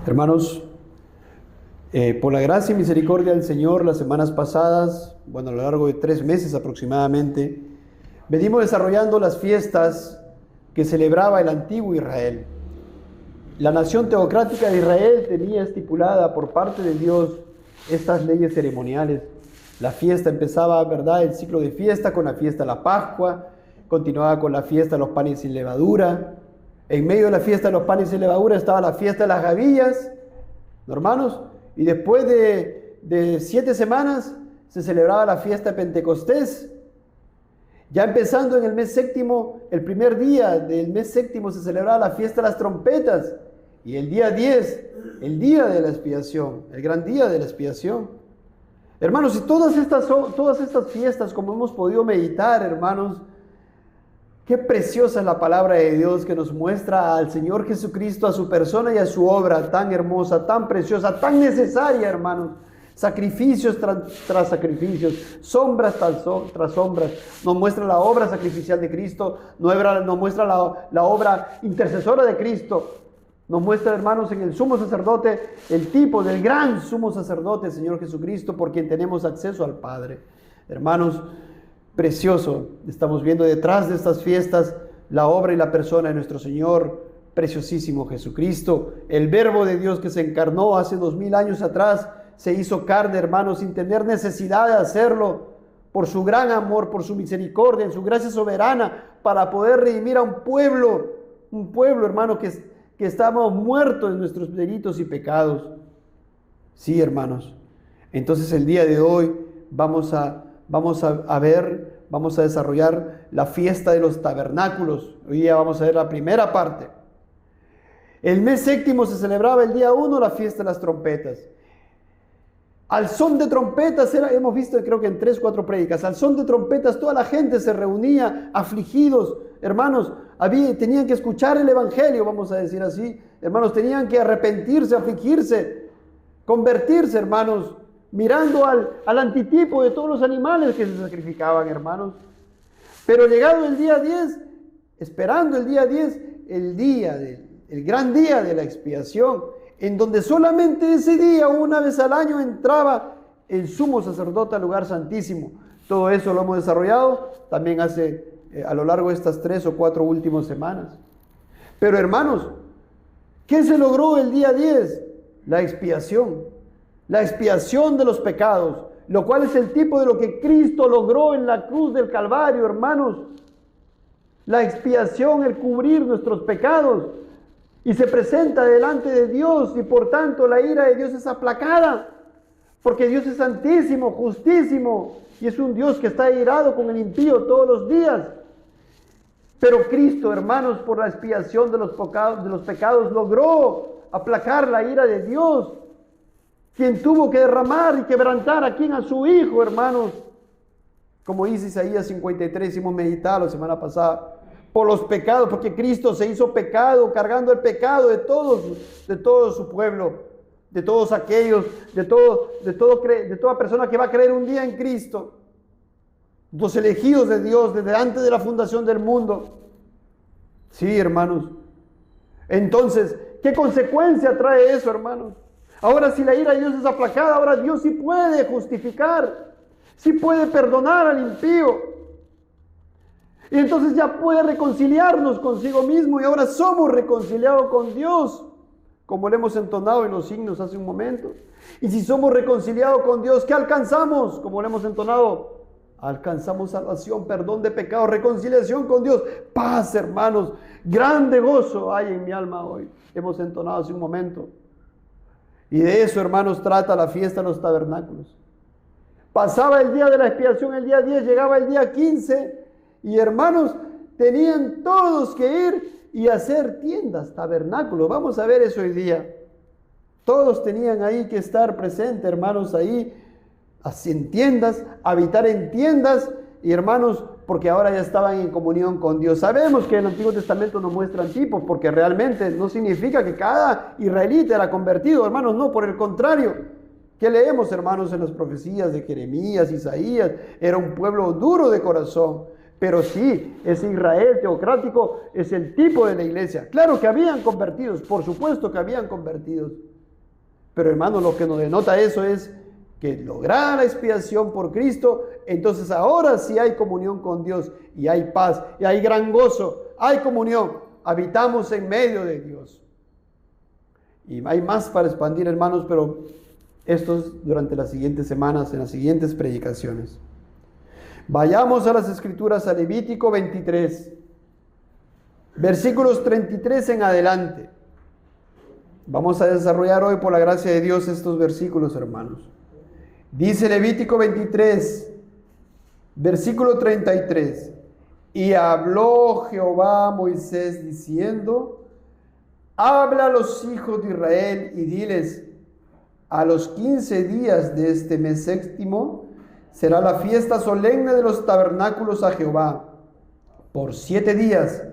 Hermanos, por la gracia y misericordia del Señor, las semanas pasadas, a lo largo de 3 meses aproximadamente, venimos desarrollando las fiestas que celebraba el antiguo Israel. La nación teocrática de Israel tenía estipulada por parte de Dios estas leyes ceremoniales. La fiesta empezaba, ¿verdad?, el ciclo de fiesta con la fiesta de la Pascua, continuaba con la fiesta de los panes sin levadura. En medio de la fiesta de los panes sin levadura estaba la fiesta de las gavillas, hermanos, y después de 7 semanas se celebraba la fiesta de Pentecostés. Ya empezando en el mes séptimo, el primer día del mes séptimo se celebraba la fiesta de las trompetas, y el día 10, el día de la expiación, el gran día de la expiación. Hermanos, y todas estas fiestas, como hemos podido meditar, hermanos, qué preciosa es la palabra de Dios que nos muestra al Señor Jesucristo, a su persona y a su obra tan hermosa, tan preciosa, tan necesaria, hermanos. Sacrificios tras sacrificios, sombras tras sombras. Nos muestra la obra sacrificial de Cristo, nos muestra la obra intercesora de Cristo. Nos muestra, hermanos, en el sumo sacerdote, el tipo del gran sumo sacerdote, el Señor Jesucristo, por quien tenemos acceso al Padre. Hermanos, precioso, estamos viendo detrás de estas fiestas la obra y la persona de nuestro Señor, preciosísimo Jesucristo, el Verbo de Dios que se encarnó hace 2000 años atrás, se hizo carne, hermanos, sin tener necesidad de hacerlo, por su gran amor, por su misericordia, en su gracia soberana, para poder redimir a un pueblo, hermano, que estábamos muertos en nuestros delitos y pecados. Sí, hermanos. Entonces el día de hoy vamos a desarrollar la fiesta de los tabernáculos. Hoy día vamos a ver la primera parte. El mes séptimo se celebraba el día 1 la fiesta de las trompetas. Al son de trompetas, hemos visto creo que en 3 o 4 prédicas, al son de trompetas toda la gente se reunía afligidos, hermanos, tenían que escuchar el evangelio, vamos a decir así, hermanos, tenían que arrepentirse, afligirse, convertirse, hermanos, mirando al antitipo de todos los animales que se sacrificaban, hermanos. Pero llegado el día 10, esperando el día 10, el gran día de la expiación, en donde solamente ese día, una vez al año, entraba el sumo sacerdote al lugar santísimo. Todo eso lo hemos desarrollado también a lo largo de estas 3 o 4 últimas semanas. Pero hermanos, ¿qué se logró el día 10? La expiación de los pecados, lo cual es el tipo de lo que Cristo logró en la cruz del Calvario, hermanos. La expiación, el cubrir nuestros pecados, y se presenta delante de Dios, y por tanto la ira de Dios es aplacada, porque Dios es santísimo, justísimo, y es un Dios que está irado con el impío todos los días. Pero Cristo, hermanos, por la expiación de los pecados, logró aplacar la ira de Dios, quien tuvo que derramar y quebrantar a su Hijo, hermanos. Como dice Isaías 53, hicimos meditar la semana pasada, por los pecados, porque Cristo se hizo pecado, cargando el pecado de todo su pueblo, de todos aquellos, de toda persona que va a creer un día en Cristo, los elegidos de Dios desde antes de la fundación del mundo. Sí, hermanos. Entonces, ¿qué consecuencia trae eso, hermanos? Ahora, si la ira de Dios es aplacada, ahora Dios sí puede justificar, sí puede perdonar al impío. Y entonces ya puede reconciliarnos consigo mismo, y ahora somos reconciliados con Dios, como le hemos entonado en los signos hace un momento. Y si somos reconciliados con Dios, ¿qué alcanzamos? Como le hemos entonado, alcanzamos salvación, perdón de pecados, reconciliación con Dios, paz, hermanos, grande gozo hay en mi alma hoy. Hemos entonado hace un momento. Y de eso, hermanos, trata la fiesta de los tabernáculos. Pasaba el día de la expiación, el día 10, llegaba el día 15, y hermanos, tenían todos que ir y hacer tiendas, tabernáculos. Vamos a ver eso hoy día. Todos tenían ahí que estar presentes, hermanos, ahí, en tiendas, habitar en tiendas, y hermanos, porque ahora ya estaban en comunión con Dios. Sabemos que el Antiguo Testamento nos muestran tipos, porque realmente no significa que cada israelita era convertido, hermanos, no, por el contrario. ¿Qué leemos, hermanos, en las profecías de Jeremías, Isaías? Era un pueblo duro de corazón. Pero sí, ese Israel teocrático es el tipo de la iglesia. Claro que habían convertidos, por supuesto que habían convertidos. Pero hermano, lo que nos denota eso es que lograr la expiación por Cristo, entonces ahora sí hay comunión con Dios y hay paz y hay gran gozo, hay comunión, habitamos en medio de Dios. Y hay más para expandir, hermanos, pero esto es durante las siguientes semanas, en las siguientes predicaciones. Vayamos a las Escrituras, a Levítico 23, versículos 33 en adelante. Vamos a desarrollar hoy, por la gracia de Dios, estos versículos, hermanos. Dice Levítico 23, versículo 33. Y habló Jehová a Moisés diciendo: habla a los hijos de Israel y diles: a los 15 días de este mes séptimo será la fiesta solemne de los tabernáculos a Jehová, por 7 días.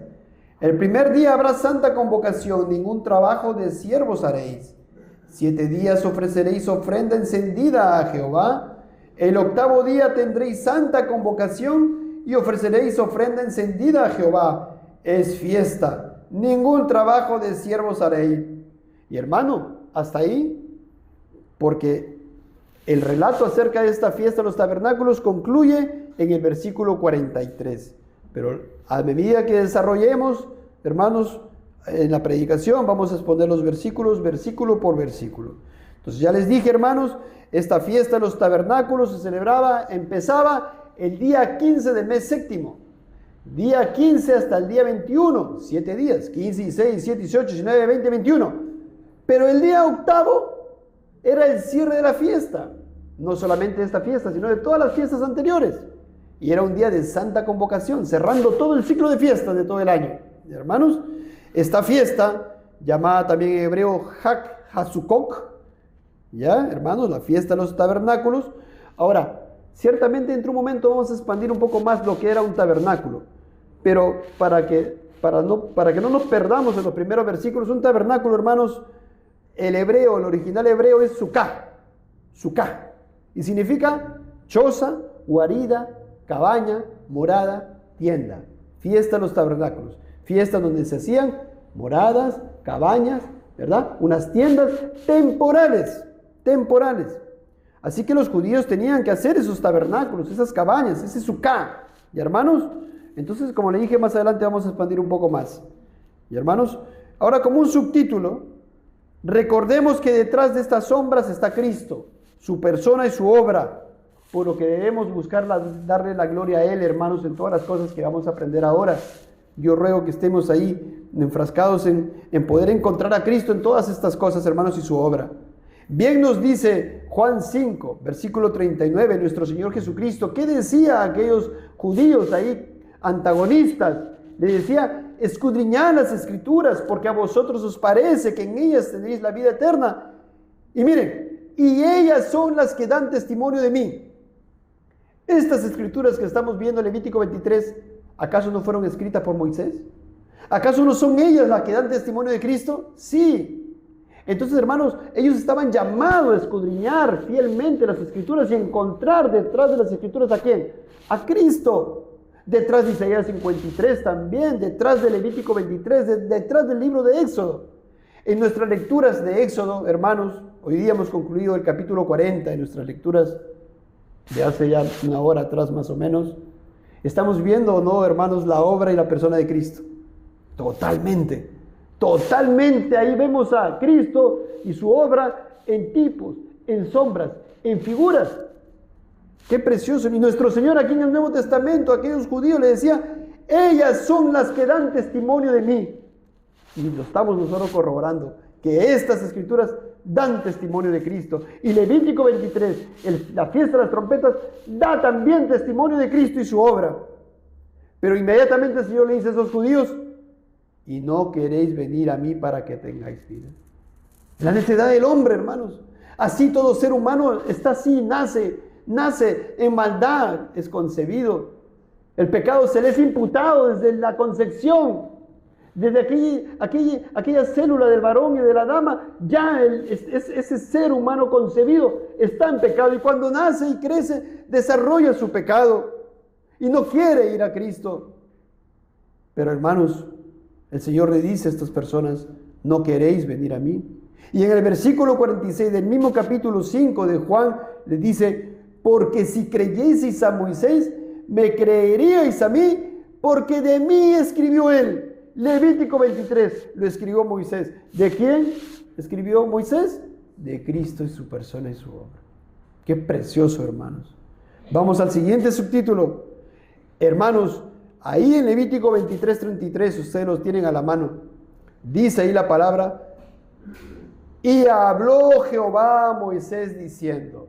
El primer día habrá santa convocación, ningún trabajo de siervos haréis. 7 días ofreceréis ofrenda encendida a Jehová. El 8º día tendréis santa convocación y ofreceréis ofrenda encendida a Jehová. Es fiesta, ningún trabajo de siervos haréis. Y hermano, hasta ahí, porque el relato acerca de esta fiesta de los tabernáculos concluye en el versículo 43. Pero a medida que desarrollemos, hermanos, en la predicación vamos a exponer los versículos, versículo por versículo. Entonces ya les dije, hermanos, esta fiesta de los tabernáculos se empezaba el día 15 del mes séptimo. Día 15 hasta el día 21, 7 días, 15, 16, 17, 18, 19, 20, 21. Pero el día 8º era el cierre de la fiesta. No solamente de esta fiesta, sino de todas las fiestas anteriores. Y era un día de santa convocación, cerrando todo el ciclo de fiestas de todo el año. ¿Y, hermanos? Esta fiesta, llamada también en hebreo Hak HaSukkot, ¿ya, hermanos? La fiesta de los tabernáculos. Ahora, ciertamente dentro de un momento vamos a expandir un poco más lo que era un tabernáculo. Pero para que no nos perdamos en los primeros versículos, un tabernáculo, hermanos, el original hebreo es Sukkah. Sukkah. Y significa choza, guarida, cabaña, morada, tienda. Fiesta de los tabernáculos. Fiesta donde se hacían moradas, cabañas, ¿verdad? Unas tiendas temporales. Así que los judíos tenían que hacer esos tabernáculos, esas cabañas, ese Sukkah. ¿Y, hermanos? Entonces, como le dije, más adelante vamos a expandir un poco más. ¿Y, hermanos? Ahora, como un subtítulo, recordemos que detrás de estas sombras está Cristo, su persona y su obra, por lo que debemos buscar darle la gloria a Él, hermanos, en todas las cosas que vamos a aprender ahora. Yo ruego que estemos ahí enfrascados en poder encontrar a Cristo en todas estas cosas, hermanos, y su obra. Bien nos dice Juan 5, versículo 39, nuestro Señor Jesucristo, ¿qué decía a aquellos judíos ahí antagonistas? Le decía: escudriñad las Escrituras, porque a vosotros os parece que en ellas tenéis la vida eterna. Y miren, y ellas son las que dan testimonio de mí. Estas Escrituras que estamos viendo en Levítico 23, ¿acaso no fueron escritas por Moisés? ¿Acaso no son ellas las que dan testimonio de Cristo? Sí. Entonces, hermanos, ellos estaban llamados a escudriñar fielmente las Escrituras y encontrar detrás de las Escrituras ¿a quién? A Cristo. Detrás de Isaías 53 también, detrás de Levítico 23, detrás del libro de Éxodo. En nuestras lecturas de Éxodo, hermanos, hoy día hemos concluido el capítulo 40 en nuestras lecturas de hace ya una hora atrás más o menos. ¿Estamos viendo o no, hermanos, la obra y la persona de Cristo? Totalmente ahí vemos a Cristo y su obra en tipos, en sombras, en figuras. Qué precioso. Y nuestro Señor aquí en el Nuevo Testamento, a aquellos judíos le decía: ellas son las que dan testimonio de mí. Y lo estamos nosotros corroborando, que estas Escrituras dan testimonio de Cristo. Y Levítico 23, la fiesta de las trompetas, da también testimonio de Cristo y su obra. Pero inmediatamente el Señor le dice a esos judíos: y no queréis venir a mí para que tengáis vida. La necesidad del hombre, hermanos. Así todo ser humano está así, nace en maldad, es concebido. El pecado se le es imputado desde la concepción. Desde aquella célula del varón y de la dama, ya ese ser humano concebido está en pecado. Y cuando nace y crece, desarrolla su pecado. Y no quiere ir a Cristo. Pero, hermanos, el Señor le dice a estas personas: no queréis venir a mí. Y en el versículo 46 del mismo capítulo 5 de Juan le dice, porque si creyeseis a Moisés, me creeríais a mí, porque de mí escribió él. Levítico 23 lo escribió Moisés. ¿De quién escribió Moisés? De Cristo y su persona y su obra. Qué precioso, hermanos. Vamos al siguiente subtítulo. Hermanos, ahí en Levítico 23:33, ustedes los tienen a la mano. Dice ahí la palabra, y habló Jehová a Moisés diciendo.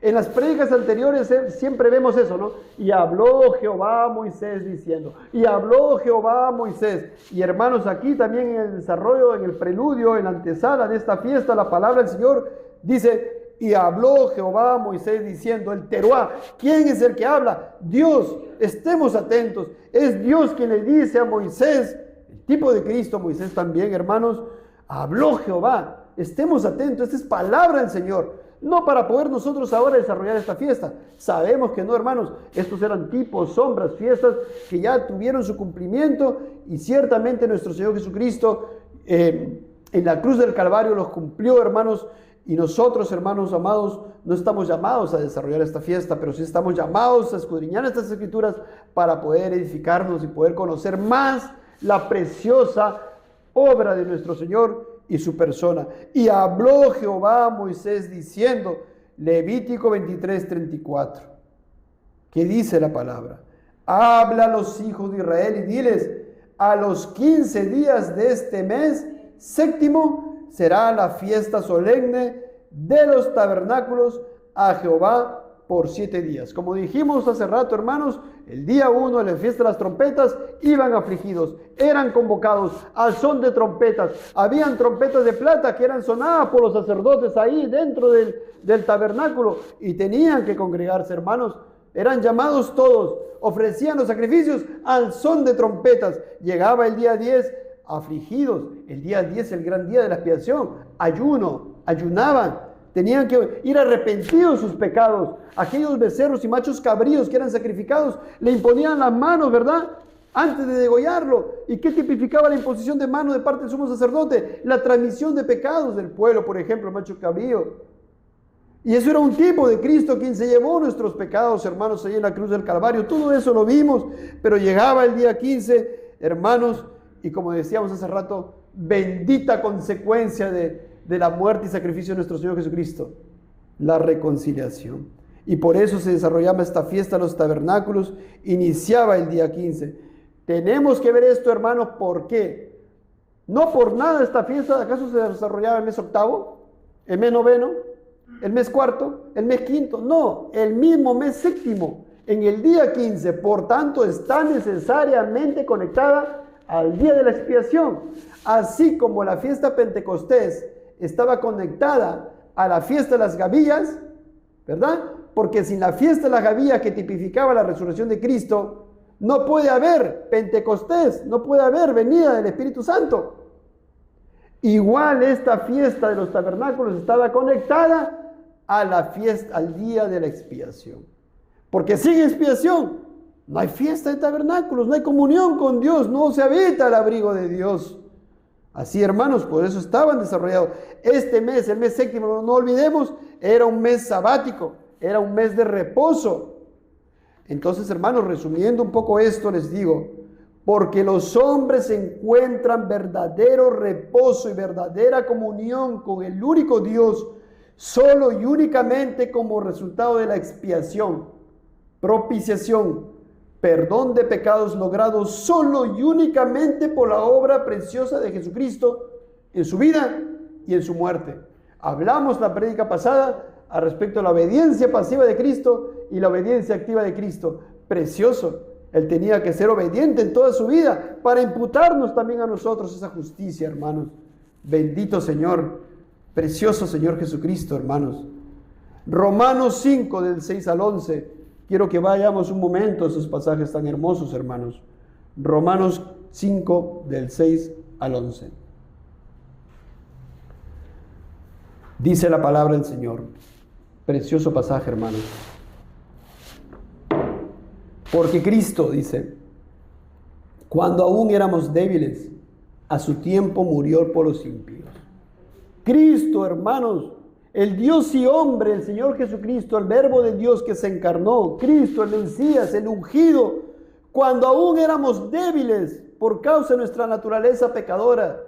En las prédicas anteriores siempre vemos eso, ¿no? Y habló Jehová a Moisés diciendo. Y habló Jehová a Moisés. Y hermanos, aquí también en el desarrollo, en el preludio, en la antesala de esta fiesta, la palabra del Señor dice, y habló Jehová a Moisés diciendo, el teruá. ¿Quién es el que habla? Dios. Estemos atentos. Es Dios quien le dice a Moisés, el tipo de Cristo, Moisés también, hermanos, habló Jehová. Estemos atentos, esta es palabra del Señor. No para poder nosotros ahora desarrollar esta fiesta. Sabemos que no, hermanos. Estos eran tipos, sombras, fiestas que ya tuvieron su cumplimiento. Y ciertamente nuestro Señor Jesucristo en la cruz del Calvario los cumplió, hermanos. Y nosotros, hermanos amados, no estamos llamados a desarrollar esta fiesta, pero sí estamos llamados a escudriñar estas escrituras para poder edificarnos y poder conocer más la preciosa obra de nuestro Señor y su persona. Y habló Jehová a Moisés diciendo, Levítico 23:34, ¿qué dice la palabra? Habla a los hijos de Israel y diles, a los 15 días de este mes séptimo será la fiesta solemne de los tabernáculos a Jehová por 7 días. Como dijimos hace rato, hermanos, el día 1 de la fiesta de las trompetas iban afligidos, eran convocados al son de trompetas. Habían trompetas de plata que eran sonadas por los sacerdotes ahí dentro del tabernáculo y tenían que congregarse, hermanos. Eran llamados todos, ofrecían los sacrificios al son de trompetas. Llegaba el día 10 afligidos. El día 10, el gran día de la expiación, ayunaban. Tenían que ir arrepentidos de sus pecados. Aquellos becerros y machos cabríos que eran sacrificados, le imponían las manos, ¿verdad? Antes de degollarlo. ¿Y qué tipificaba la imposición de manos de parte del sumo sacerdote? La transmisión de pecados del pueblo, por ejemplo, el macho cabrío. Y eso era un tipo de Cristo quien se llevó nuestros pecados, hermanos, ahí en la cruz del Calvario. Todo eso lo vimos, pero llegaba el día 15, hermanos, y como decíamos hace rato, bendita consecuencia de la muerte y sacrificio de nuestro Señor Jesucristo, la reconciliación. Y por eso se desarrollaba esta fiesta de los tabernáculos, iniciaba el día 15. Tenemos que ver esto, hermanos, ¿por qué? No por nada esta fiesta, ¿acaso se desarrollaba el mes octavo, el mes noveno, el mes cuarto, el mes quinto? No, el mismo mes séptimo, en el día 15, por tanto está necesariamente conectada al día de la expiación, así como la fiesta Pentecostés estaba conectada a la fiesta de las gavillas, ¿verdad? Porque sin la fiesta de las gavillas que tipificaba la resurrección de Cristo, no puede haber Pentecostés, no puede haber venida del Espíritu Santo. Igual esta fiesta de los tabernáculos estaba conectada a la fiesta, al día de la expiación. Porque sin expiación no hay fiesta de tabernáculos, no hay comunión con Dios, no se habita el abrigo de Dios. Así, hermanos, por eso estaban desarrollados. Este mes, el mes séptimo, no olvidemos, era un mes sabático, era un mes de reposo. Entonces, hermanos, resumiendo un poco esto, les digo, porque los hombres encuentran verdadero reposo y verdadera comunión con el único Dios, solo y únicamente como resultado de la expiación, propiciación, perdón de pecados logrados solo y únicamente por la obra preciosa de Jesucristo en su vida y en su muerte. Hablamos la prédica pasada a respecto de la obediencia pasiva de Cristo y la obediencia activa de Cristo. Precioso. Él tenía que ser obediente en toda su vida para imputarnos también a nosotros esa justicia, hermanos. Bendito Señor, precioso Señor Jesucristo, hermanos. Romanos 5, del 6 al 11. Quiero que vayamos un momento a esos pasajes tan hermosos, hermanos. Romanos 5, del 6 al 11. Dice la palabra del Señor. Precioso pasaje, hermanos. Porque Cristo, dice, cuando aún éramos débiles, a su tiempo murió por los impíos. Cristo, hermanos, el Dios y hombre, el Señor Jesucristo, el Verbo de Dios que se encarnó, Cristo, el Mesías, el ungido, cuando aún éramos débiles por causa de nuestra naturaleza pecadora.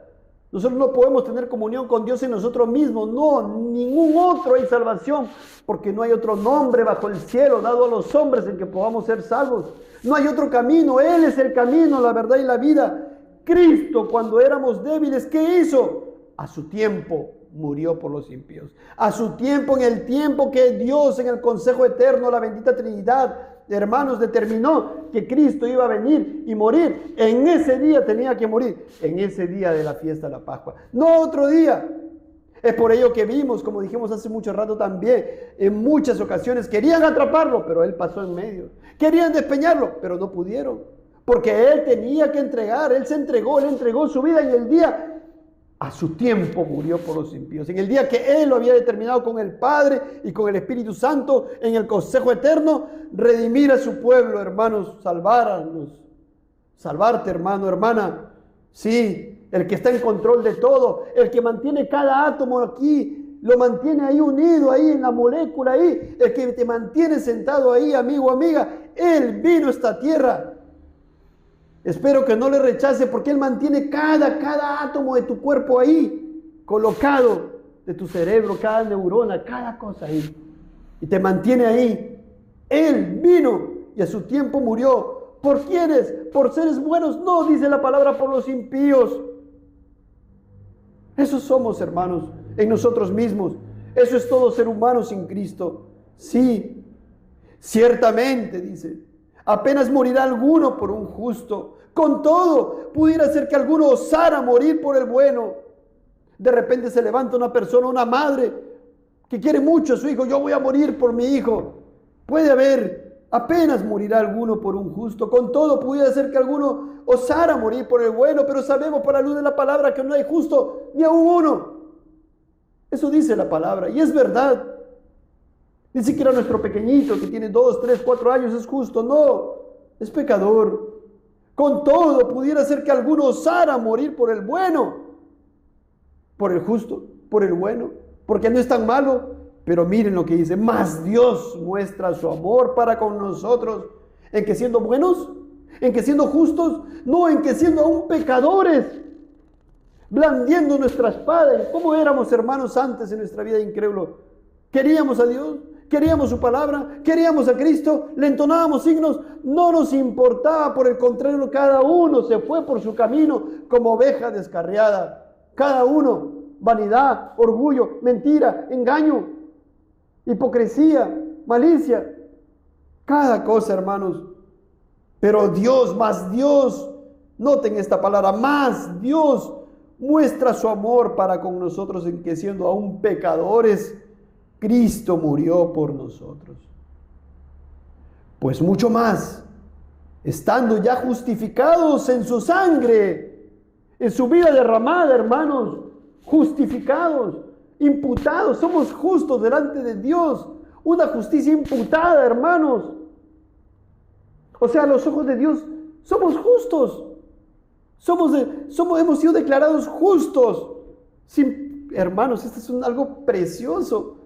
Nosotros no podemos tener comunión con Dios en nosotros mismos. No, ningún otro hay salvación, porque no hay otro nombre bajo el cielo dado a los hombres en que podamos ser salvos. No hay otro camino. Él es el camino, la verdad y la vida. Cristo, cuando éramos débiles, ¿qué hizo? A su tiempo murió por los impíos. A su tiempo, en el tiempo que Dios, en el consejo eterno, la bendita Trinidad, hermanos, determinó que Cristo iba a venir y morir. En ese día tenía que morir, en ese día de la fiesta de la Pascua, no otro día. Es por ello que vimos, como dijimos hace mucho rato también, en muchas ocasiones querían atraparlo, pero Él pasó en medio. Querían despeñarlo, pero no pudieron, porque Él tenía que entregar. Él se entregó, Él entregó su vida en el día. A su tiempo murió por los impíos. En el día que Él lo había determinado con el Padre y con el Espíritu Santo en el consejo eterno, redimir a su pueblo, hermanos, salvarnos. Salvarte, hermano, hermana. Sí, el que está en control de todo, el que mantiene cada átomo aquí, lo mantiene ahí unido, ahí en la molécula, ahí, el que te mantiene sentado ahí, amigo, amiga. Él vino a esta tierra. Espero que no le rechace, porque Él mantiene cada átomo de tu cuerpo ahí, colocado, de tu cerebro, cada neurona, cada cosa ahí. Y te mantiene ahí. Él vino y a su tiempo murió. ¿Por quiénes? ¿Por seres buenos? No, dice la palabra, por los impíos. Esos somos, hermanos, en nosotros mismos. Eso es todo ser humano sin Cristo. Sí, ciertamente, dice. Apenas morirá alguno por un justo. Con todo, pudiera ser que alguno osara morir por el bueno. De repente se levanta una persona, una madre, que quiere mucho a su hijo. Yo voy a morir por mi hijo. Puede haber, apenas morirá alguno por un justo. Con todo, pudiera ser que alguno osara morir por el bueno. Pero sabemos por la luz de la palabra que no hay justo ni aún uno. Eso dice la palabra y es verdad. Ni siquiera nuestro pequeñito que tiene 2, 3, 4 años es justo. No, es pecador. Con todo, pudiera ser que alguno osara morir por el bueno, por el justo, por el bueno, porque no es tan malo. Pero miren lo que dice: mas Dios muestra su amor para con nosotros, en que siendo buenos, en que siendo justos, no, en que siendo aún pecadores, blandiendo nuestra espada. ¿Cómo éramos, hermanos, antes en nuestra vida incrédulo? Queríamos a Dios, queríamos su palabra, queríamos a Cristo, le entonábamos signos, no nos importaba. Por el contrario, cada uno se fue por su camino como oveja descarriada. Cada uno, vanidad, orgullo, mentira, engaño, hipocresía, malicia, cada cosa, hermanos. Pero Dios, más Dios, noten esta palabra, más Dios muestra su amor para con nosotros, en que siendo aún pecadores, Cristo murió por nosotros. Pues mucho más, estando ya justificados en su sangre, en su vida derramada, hermanos, justificados, imputados, somos justos delante de Dios, una justicia imputada, hermanos. O sea, a los ojos de Dios somos justos, hemos sido declarados justos. Hermanos, esto es algo precioso.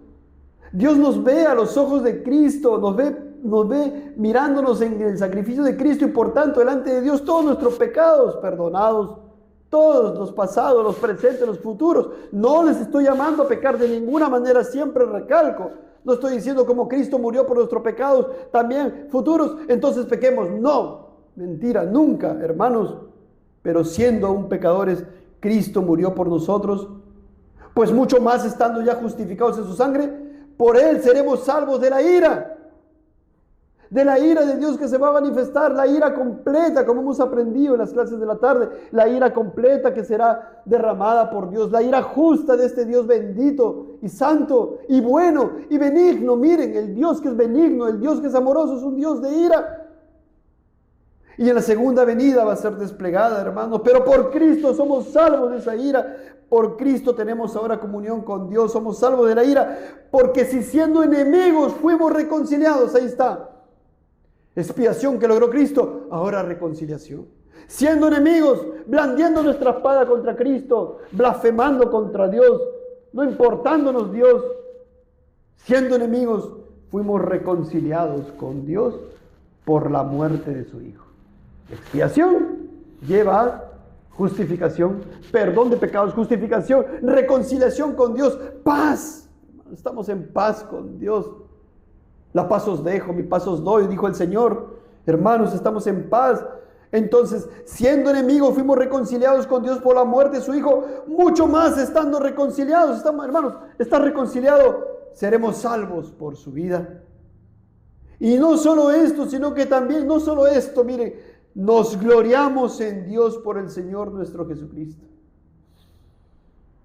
Dios nos ve a los ojos de Cristo, nos ve mirándonos en el sacrificio de Cristo, y por tanto delante de Dios todos nuestros pecados perdonados, todos los pasados, los presentes, los futuros. No les estoy llamando a pecar de ninguna manera, siempre recalco. No estoy diciendo como Cristo murió por nuestros pecados, también futuros, entonces pequemos. No, mentira, nunca, hermanos. Pero siendo aún pecadores, Cristo murió por nosotros. Pues mucho más, estando ya justificados en su sangre, por Él seremos salvos de la ira de Dios que se va a manifestar, la ira completa, como hemos aprendido en las clases de la tarde, la ira completa que será derramada por Dios, la ira justa de este Dios bendito y santo y bueno y benigno. Miren, el Dios que es benigno, el Dios que es amoroso, es un Dios de ira. Y en la segunda venida va a ser desplegada, hermanos. Pero por Cristo somos salvos de esa ira. Por Cristo tenemos ahora comunión con Dios. Somos salvos de la ira. Porque si siendo enemigos fuimos reconciliados, ahí está. Expiación que logró Cristo, ahora reconciliación. Siendo enemigos, blandiendo nuestra espada contra Cristo, blasfemando contra Dios, no importándonos Dios, siendo enemigos, fuimos reconciliados con Dios por la muerte de su Hijo. Expiación lleva a justificación, perdón de pecados, justificación, reconciliación con Dios, paz. Estamos en paz con Dios. La paz os dejo, mi paz os doy, dijo el Señor. Hermanos, estamos en paz. Entonces, siendo enemigos, fuimos reconciliados con Dios por la muerte de su Hijo. Mucho más estando reconciliados, hermanos, estar reconciliado, seremos salvos por su vida. Y no solo esto, sino que también, no solo esto, miren, nos gloriamos en Dios por el Señor nuestro Jesucristo.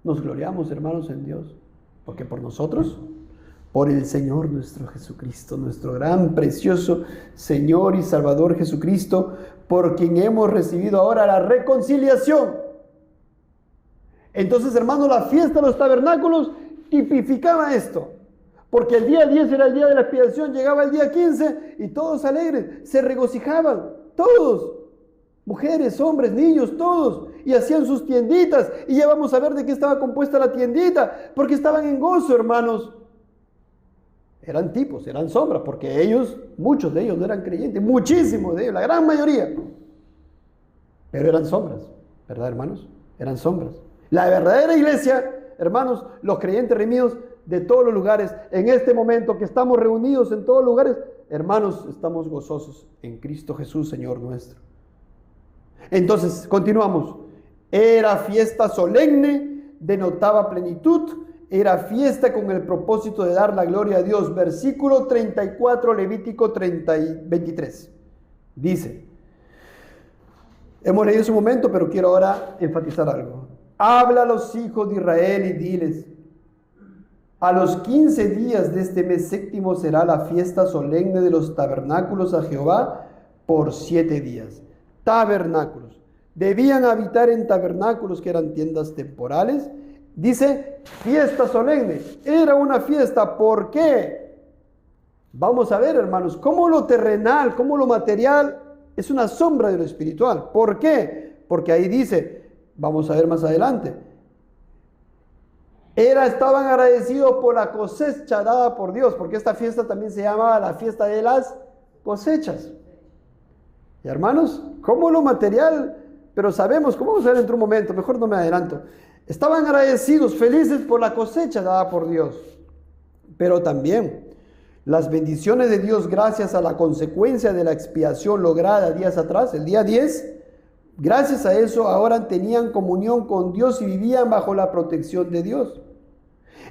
Nos gloriamos, hermanos, en Dios. Porque por nosotros, por el Señor nuestro Jesucristo, nuestro gran, precioso Señor y Salvador Jesucristo, por quien hemos recibido ahora la reconciliación. Entonces, hermanos, la fiesta de los tabernáculos tipificaba esto. Porque el día 10 era el día de la expiación, llegaba el día 15 y todos alegres, se regocijaban, todos, mujeres, hombres, niños, todos, y hacían sus tienditas. Y ya vamos a ver de qué estaba compuesta la tiendita, porque estaban en gozo, hermanos. Eran tipos, eran sombras, porque ellos, muchos de ellos no eran creyentes, muchísimos de ellos, la gran mayoría. Pero eran sombras, ¿verdad, hermanos? Eran sombras. La verdadera iglesia, hermanos, los creyentes redimidos de todos los lugares, en este momento que estamos reunidos en todos lugares, hermanos, estamos gozosos en Cristo Jesús, Señor nuestro. Entonces, continuamos. Era fiesta solemne, denotaba plenitud, era fiesta con el propósito de dar la gloria a Dios. Versículo 34, Levítico 23. Dice, hemos leído ese momento, pero quiero ahora enfatizar algo. Habla a los hijos de Israel y diles, a los 15 días de este mes séptimo será la fiesta solemne de los tabernáculos a Jehová por 7 días. Tabernáculos. Debían habitar en tabernáculos que eran tiendas temporales. Dice, fiesta solemne. Era una fiesta. ¿Por qué? Vamos a ver, hermanos, cómo lo terrenal, cómo lo material es una sombra de lo espiritual. ¿Por qué? Porque ahí dice, vamos a ver más adelante, estaban agradecidos por la cosecha dada por Dios, porque esta fiesta también se llamaba la fiesta de las cosechas. Y hermanos, ¿cómo lo material? Pero sabemos, ¿cómo vamos a ver dentro de un momento? Mejor no me adelanto. Estaban agradecidos, felices por la cosecha dada por Dios. Pero también las bendiciones de Dios gracias a la consecuencia de la expiación lograda días atrás, el día 10, gracias a eso ahora tenían comunión con Dios y vivían bajo la protección de Dios.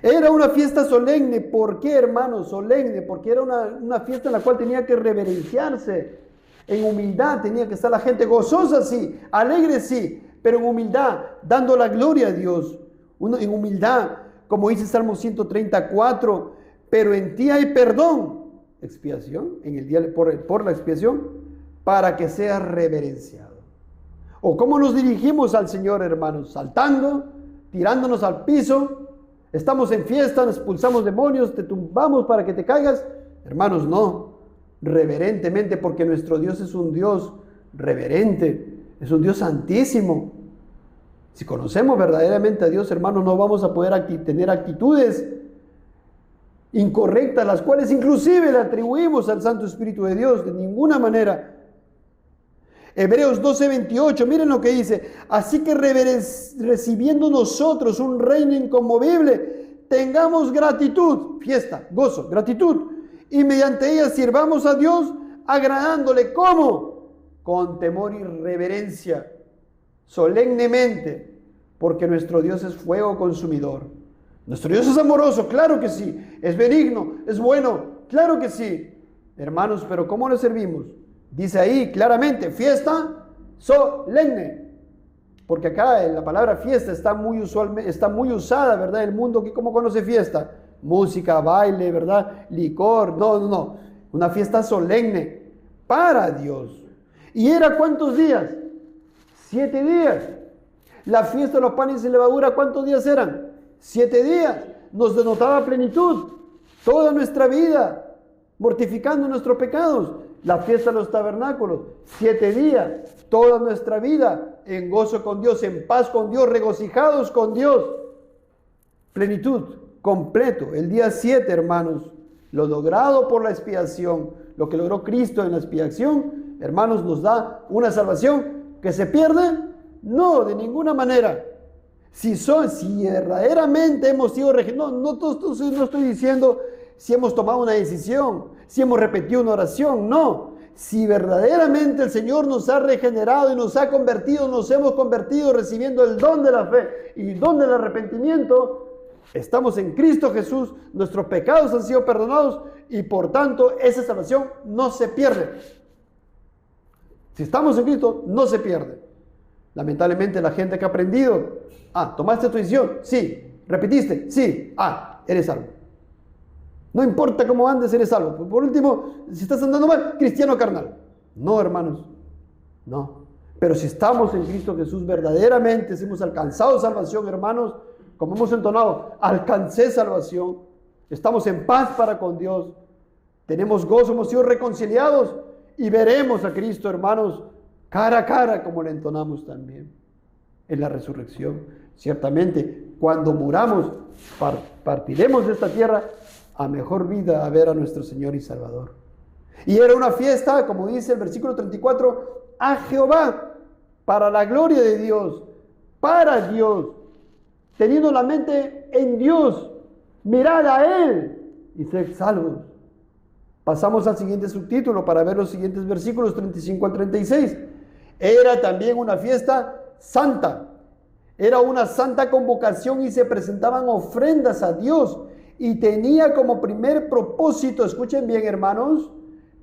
Era una fiesta solemne. ¿Por qué, hermanos? Solemne, porque era una fiesta en la cual tenía que reverenciarse. En humildad tenía que estar la gente gozosa, sí, alegre, sí, pero en humildad, dando la gloria a Dios. En humildad, como dice Salmo 134, pero en ti hay perdón, expiación, en el día por la expiación, para que seas reverenciado. ¿O cómo nos dirigimos al Señor, hermanos? Saltando, tirándonos al piso, estamos en fiesta, nos expulsamos demonios, te tumbamos para que te caigas. Hermanos, no, reverentemente, porque nuestro Dios es un Dios reverente, es un Dios santísimo. Si conocemos verdaderamente a Dios, hermanos, no vamos a poder tener actitudes incorrectas, las cuales inclusive le atribuimos al Santo Espíritu de Dios, de ninguna manera. Hebreos 12:28, miren lo que dice, así que recibiendo nosotros un reino inconmovible, tengamos gratitud, fiesta, gozo, gratitud, y mediante ella sirvamos a Dios agradándole. ¿Cómo? Con temor y reverencia, solemnemente, porque nuestro Dios es fuego consumidor. Nuestro Dios es amoroso, claro que sí, es benigno, es bueno, claro que sí. Hermanos, pero ¿cómo le servimos? Dice ahí claramente, fiesta solemne. Porque acá la palabra fiesta está muy usada, ¿verdad? El mundo, ¿cómo conoce fiesta? Música, baile, ¿verdad? Licor, no. Una fiesta solemne para Dios. ¿Y era cuántos días? 7 días. La fiesta de los panes sin levadura, ¿cuántos días eran? 7 días. Nos denotaba plenitud. Toda nuestra vida, mortificando nuestros pecados. La fiesta de los tabernáculos, 7 días, toda nuestra vida en gozo con Dios, en paz con Dios, regocijados con Dios. plenitud, completo. El día 7, hermanos, lo logrado por la expiación, lo que logró Cristo en la expiación, hermanos, nos da una salvación que se pierde. No, de ninguna manera. Si verdaderamente hemos sido regenerados, no estoy diciendo si hemos tomado una decisión, si hemos repetido una oración, no. Si verdaderamente el Señor nos ha regenerado y nos ha convertido, nos hemos convertido recibiendo el don de la fe y el don del arrepentimiento, estamos en Cristo Jesús, nuestros pecados han sido perdonados y por tanto esa salvación no se pierde. Si estamos en Cristo, no se pierde. Lamentablemente la gente que ha aprendido, ¿tomaste tu decisión? Sí. ¿Repetiste? Sí. Eres salvo. No importa cómo andes, eres salvo. Por último, si estás andando mal, cristiano carnal. No, hermanos, no. Pero si estamos en Cristo Jesús verdaderamente, si hemos alcanzado salvación, hermanos, como hemos entonado, alcancé salvación, estamos en paz para con Dios, tenemos gozo, hemos sido reconciliados y veremos a Cristo, hermanos, cara a cara, como le entonamos también en la resurrección. Ciertamente, cuando muramos, partiremos de esta tierra a mejor vida, a ver a nuestro Señor y Salvador. Y era una fiesta, como dice el versículo 34, a Jehová, para la gloria de Dios, para Dios, teniendo la mente en Dios, mirad a Él y sed salvos. Pasamos al siguiente subtítulo para ver los siguientes versículos 35 al 36. Era también una fiesta santa. Era una santa convocación y se presentaban ofrendas a Dios. Y tenía como primer propósito, escuchen bien, hermanos,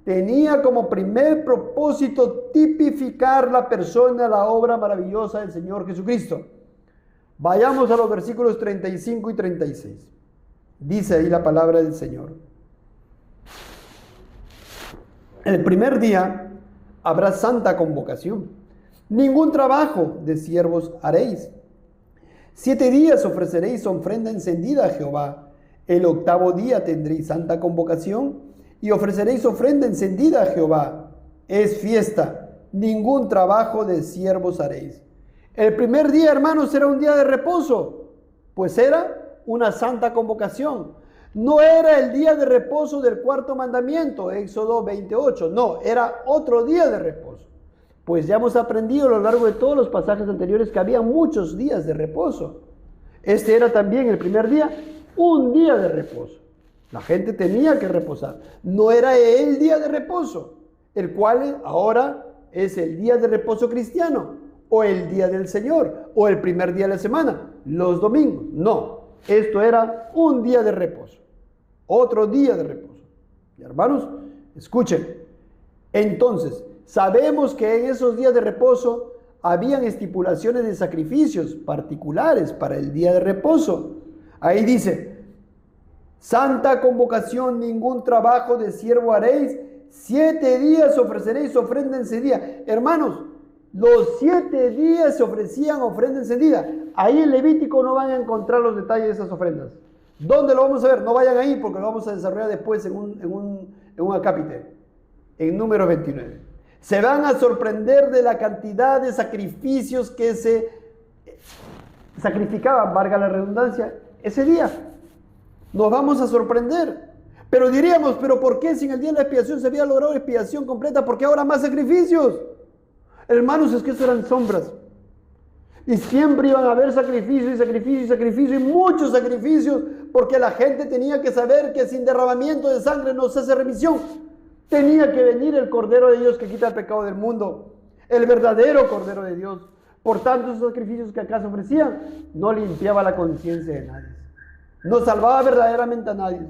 tenía como primer propósito tipificar la persona, la obra maravillosa del Señor Jesucristo. Vayamos a los versículos 35 y 36. Dice ahí la palabra del Señor. El primer día habrá santa convocación. Ningún trabajo de siervos haréis. 7 días ofreceréis ofrenda encendida a Jehová. El 8º día tendréis santa convocación y ofreceréis ofrenda encendida a Jehová. Es fiesta, ningún trabajo de siervos haréis. El primer día, hermanos, era un día de reposo, pues era una santa convocación. No era el día de reposo del 4.º mandamiento, Éxodo 28, no, era otro día de reposo. Pues ya hemos aprendido a lo largo de todos los pasajes anteriores que había muchos días de reposo. Este era también el primer día, un día de reposo. La gente tenía que reposar. No era el día de reposo, el cual ahora es el día de reposo cristiano, o el día del Señor, o el primer día de la semana, los domingos. No, esto era un día de reposo, otro día de reposo. Y hermanos, escuchen. Entonces, sabemos que en esos días de reposo habían estipulaciones de sacrificios particulares para el día de reposo. Ahí dice, santa convocación, ningún trabajo de siervo haréis, 7 días ofreceréis ofrenda encendida. Hermanos, los 7 días se ofrecían ofrenda encendida. Ahí en Levítico no van a encontrar los detalles de esas ofrendas. ¿Dónde lo vamos a ver? No vayan ahí porque lo vamos a desarrollar después en un acápite, en número 29. Se van a sorprender de la cantidad de sacrificios que se sacrificaban, valga la redundancia, ese día. Nos vamos a sorprender. Pero diríamos, ¿pero por qué si en el día de la expiación se había logrado la expiación completa? ¿Por qué ahora más sacrificios? Hermanos, es que eso eran sombras. Y siempre iban a haber sacrificios y sacrificios y sacrificios y muchos sacrificios, porque la gente tenía que saber que sin derramamiento de sangre no se hace remisión. Tenía que venir el Cordero de Dios que quita el pecado del mundo, el verdadero Cordero de Dios. Por tanto, esos sacrificios que acá se ofrecían no limpiaba la conciencia de nadie, no salvaba verdaderamente a nadie.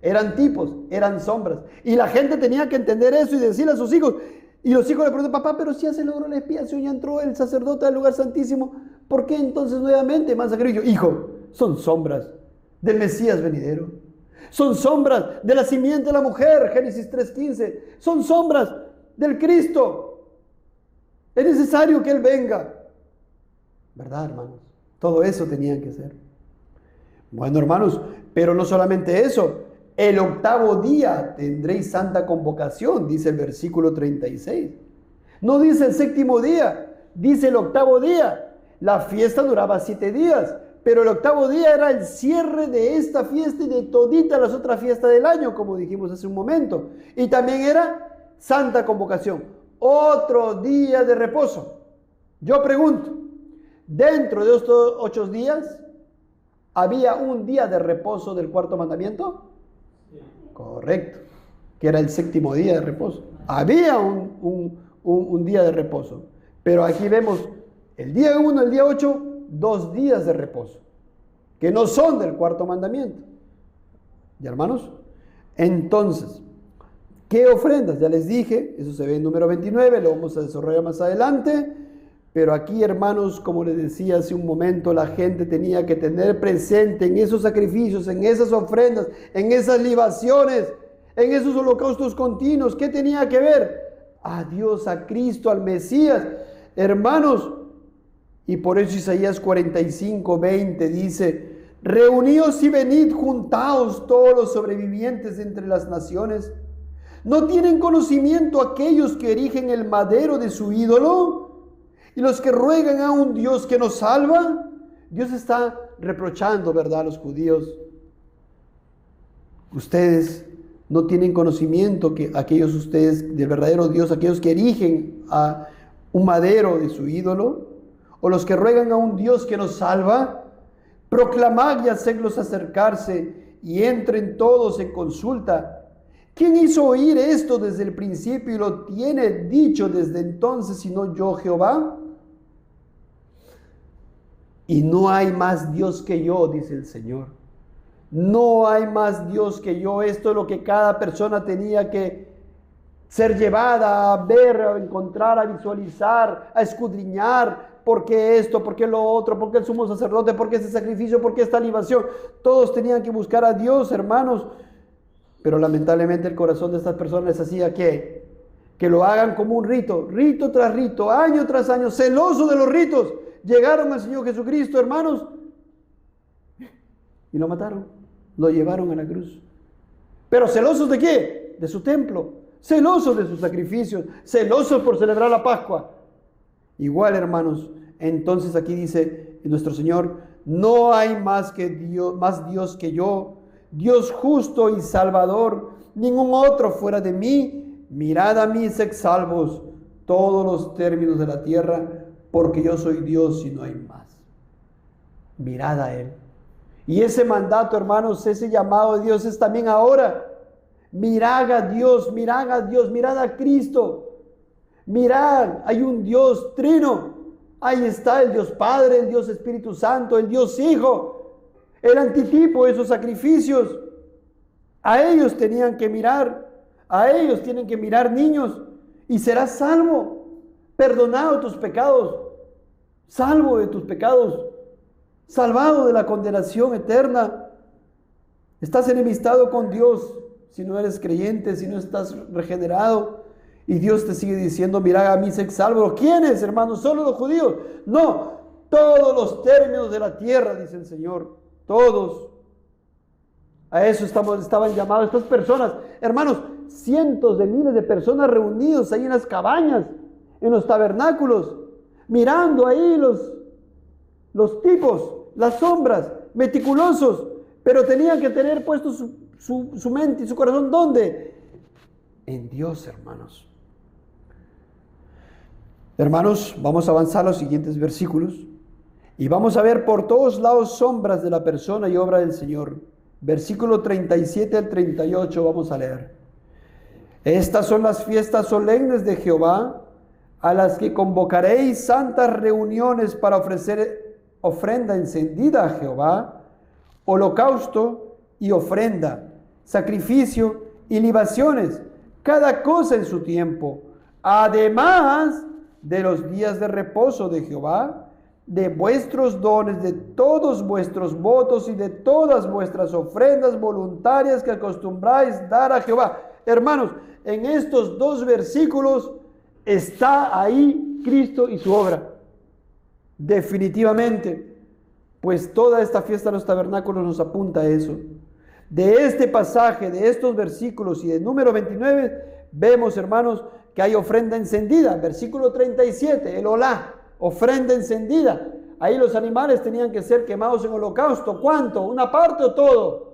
Eran tipos, eran sombras. Y la gente tenía que entender eso y decirle a sus hijos. Y los hijos le preguntan, papá, pero si ya se logró la expiación, ya entró el sacerdote al lugar santísimo, ¿por qué entonces nuevamente más sacrificio? Hijo, son sombras del Mesías venidero. Son sombras de la simiente de la mujer, Génesis 3:15. Son sombras del Cristo. Es necesario que Él venga. ¿Verdad, hermanos? Todo eso tenían que hacer. Bueno, hermanos, pero no solamente eso. El 8º día tendréis santa convocación, dice el versículo 36. No dice el 7º día, dice el 8º día. La fiesta duraba 7 días, pero el octavo día era el cierre de esta fiesta y de toditas las otras fiestas del año, como dijimos hace un momento. Y también era Santa Convocación, otro día de reposo. Yo pregunto, dentro de estos 8 días, ¿había un día de reposo del cuarto mandamiento? Sí. Correcto, que era el 7º día de reposo. Había un día de reposo, pero aquí vemos el día 1, el día 8, 2 días de reposo, que no son del cuarto mandamiento. ¿Ya, hermanos? Entonces, ¿qué ofrendas? Ya les dije, eso se ve en número 29, lo vamos a desarrollar más adelante. Pero aquí, hermanos, como les decía hace un momento, la gente tenía que tener presente en esos sacrificios, en esas ofrendas, en esas libaciones, en esos holocaustos continuos. ¿Qué tenía que ver? A Dios, a Cristo, al Mesías. Hermanos, y por eso Isaías 45:20 dice: reuníos y venid, juntaos todos los sobrevivientes entre las naciones. ¿No tienen conocimiento aquellos que erigen el madero de su ídolo? Y los que ruegan a un Dios que nos salva. Dios está reprochando, ¿verdad?, a los judíos. Ustedes no tienen conocimiento que aquellos ustedes del verdadero Dios, aquellos que erigen a un madero de su ídolo, o los que ruegan a un Dios que nos salva. Proclamad y hacedlos acercarse, y entren todos en consulta. ¿Quién hizo oír esto desde el principio y lo tiene dicho desde entonces, sino yo, Jehová? Y no hay más Dios que yo, dice el Señor. No hay más Dios que yo. Esto es lo que cada persona tenía que ser llevada a ver, a encontrar, a visualizar, a escudriñar. ¿Por qué esto? ¿Por qué lo otro? ¿Por qué el sumo sacerdote? ¿Por qué este sacrificio? ¿Por qué esta libación? Todos tenían que buscar a Dios, hermanos. Pero lamentablemente el corazón de estas personas hacía que lo hagan como un rito, rito tras rito, año tras año, celoso de los ritos. Llegaron al Señor Jesucristo, hermanos, y lo mataron, lo llevaron a la cruz. Pero celosos ¿de qué? De su templo, celosos de sus sacrificios, celosos por celebrar la Pascua. Igual, hermanos, entonces aquí dice nuestro Señor: no hay más Dios que yo, Dios justo y salvador, ningún otro fuera de mí. Mirad a mí, sed salvos todos los términos de la tierra, porque yo soy Dios y no hay más. Mirad a Él. Y ese mandato, hermanos, ese llamado de Dios es también ahora. Mirad a Dios, mirad a Dios, mirad a Cristo. Mirad, hay un Dios trino. Ahí está el Dios Padre, el Dios Espíritu Santo, el Dios Hijo, el antitipo de esos sacrificios. A ellos tenían que mirar, a ellos tienen que mirar, niños, y serás salvo, perdonado tus pecados, salvo de tus pecados, salvado de la condenación eterna. Estás enemistado con Dios si no eres creyente, si no estás regenerado, y Dios te sigue diciendo: mirad a mí, sed salvos. ¿Quiénes, hermanos? ¿Solo los judíos? No, todos los términos de la tierra, dice el Señor, todos. A eso estaban llamados estas personas, hermanos. Cientos de miles de personas reunidos ahí en las cabañas, en los tabernáculos, mirando ahí los tipos, las sombras, meticulosos, pero tenían que tener puesto su mente y su corazón, ¿dónde? En Dios, hermanos. Hermanos, vamos a avanzar a los siguientes versículos y vamos a ver por todos lados sombras de la persona y obra del Señor. Versículo 37 al 38 vamos a leer. Estas son las fiestas solemnes de Jehová, a las que convocaréis santas reuniones para ofrecer ofrenda encendida a Jehová, holocausto y ofrenda, sacrificio y libaciones, cada cosa en su tiempo, además de los días de reposo de Jehová, de vuestros dones, de todos vuestros votos y de todas vuestras ofrendas voluntarias que acostumbráis dar a Jehová. Hermanos, en estos 2 versículos está ahí Cristo y su obra. Definitivamente, pues toda esta fiesta de los tabernáculos nos apunta a eso. De este pasaje, de estos versículos y del número 29, vemos, hermanos, que hay ofrenda encendida. Versículo 37, el olá, ofrenda encendida. ahí los animales tenían que ser quemados en holocausto. ¿Cuánto? ¿Una parte o todo?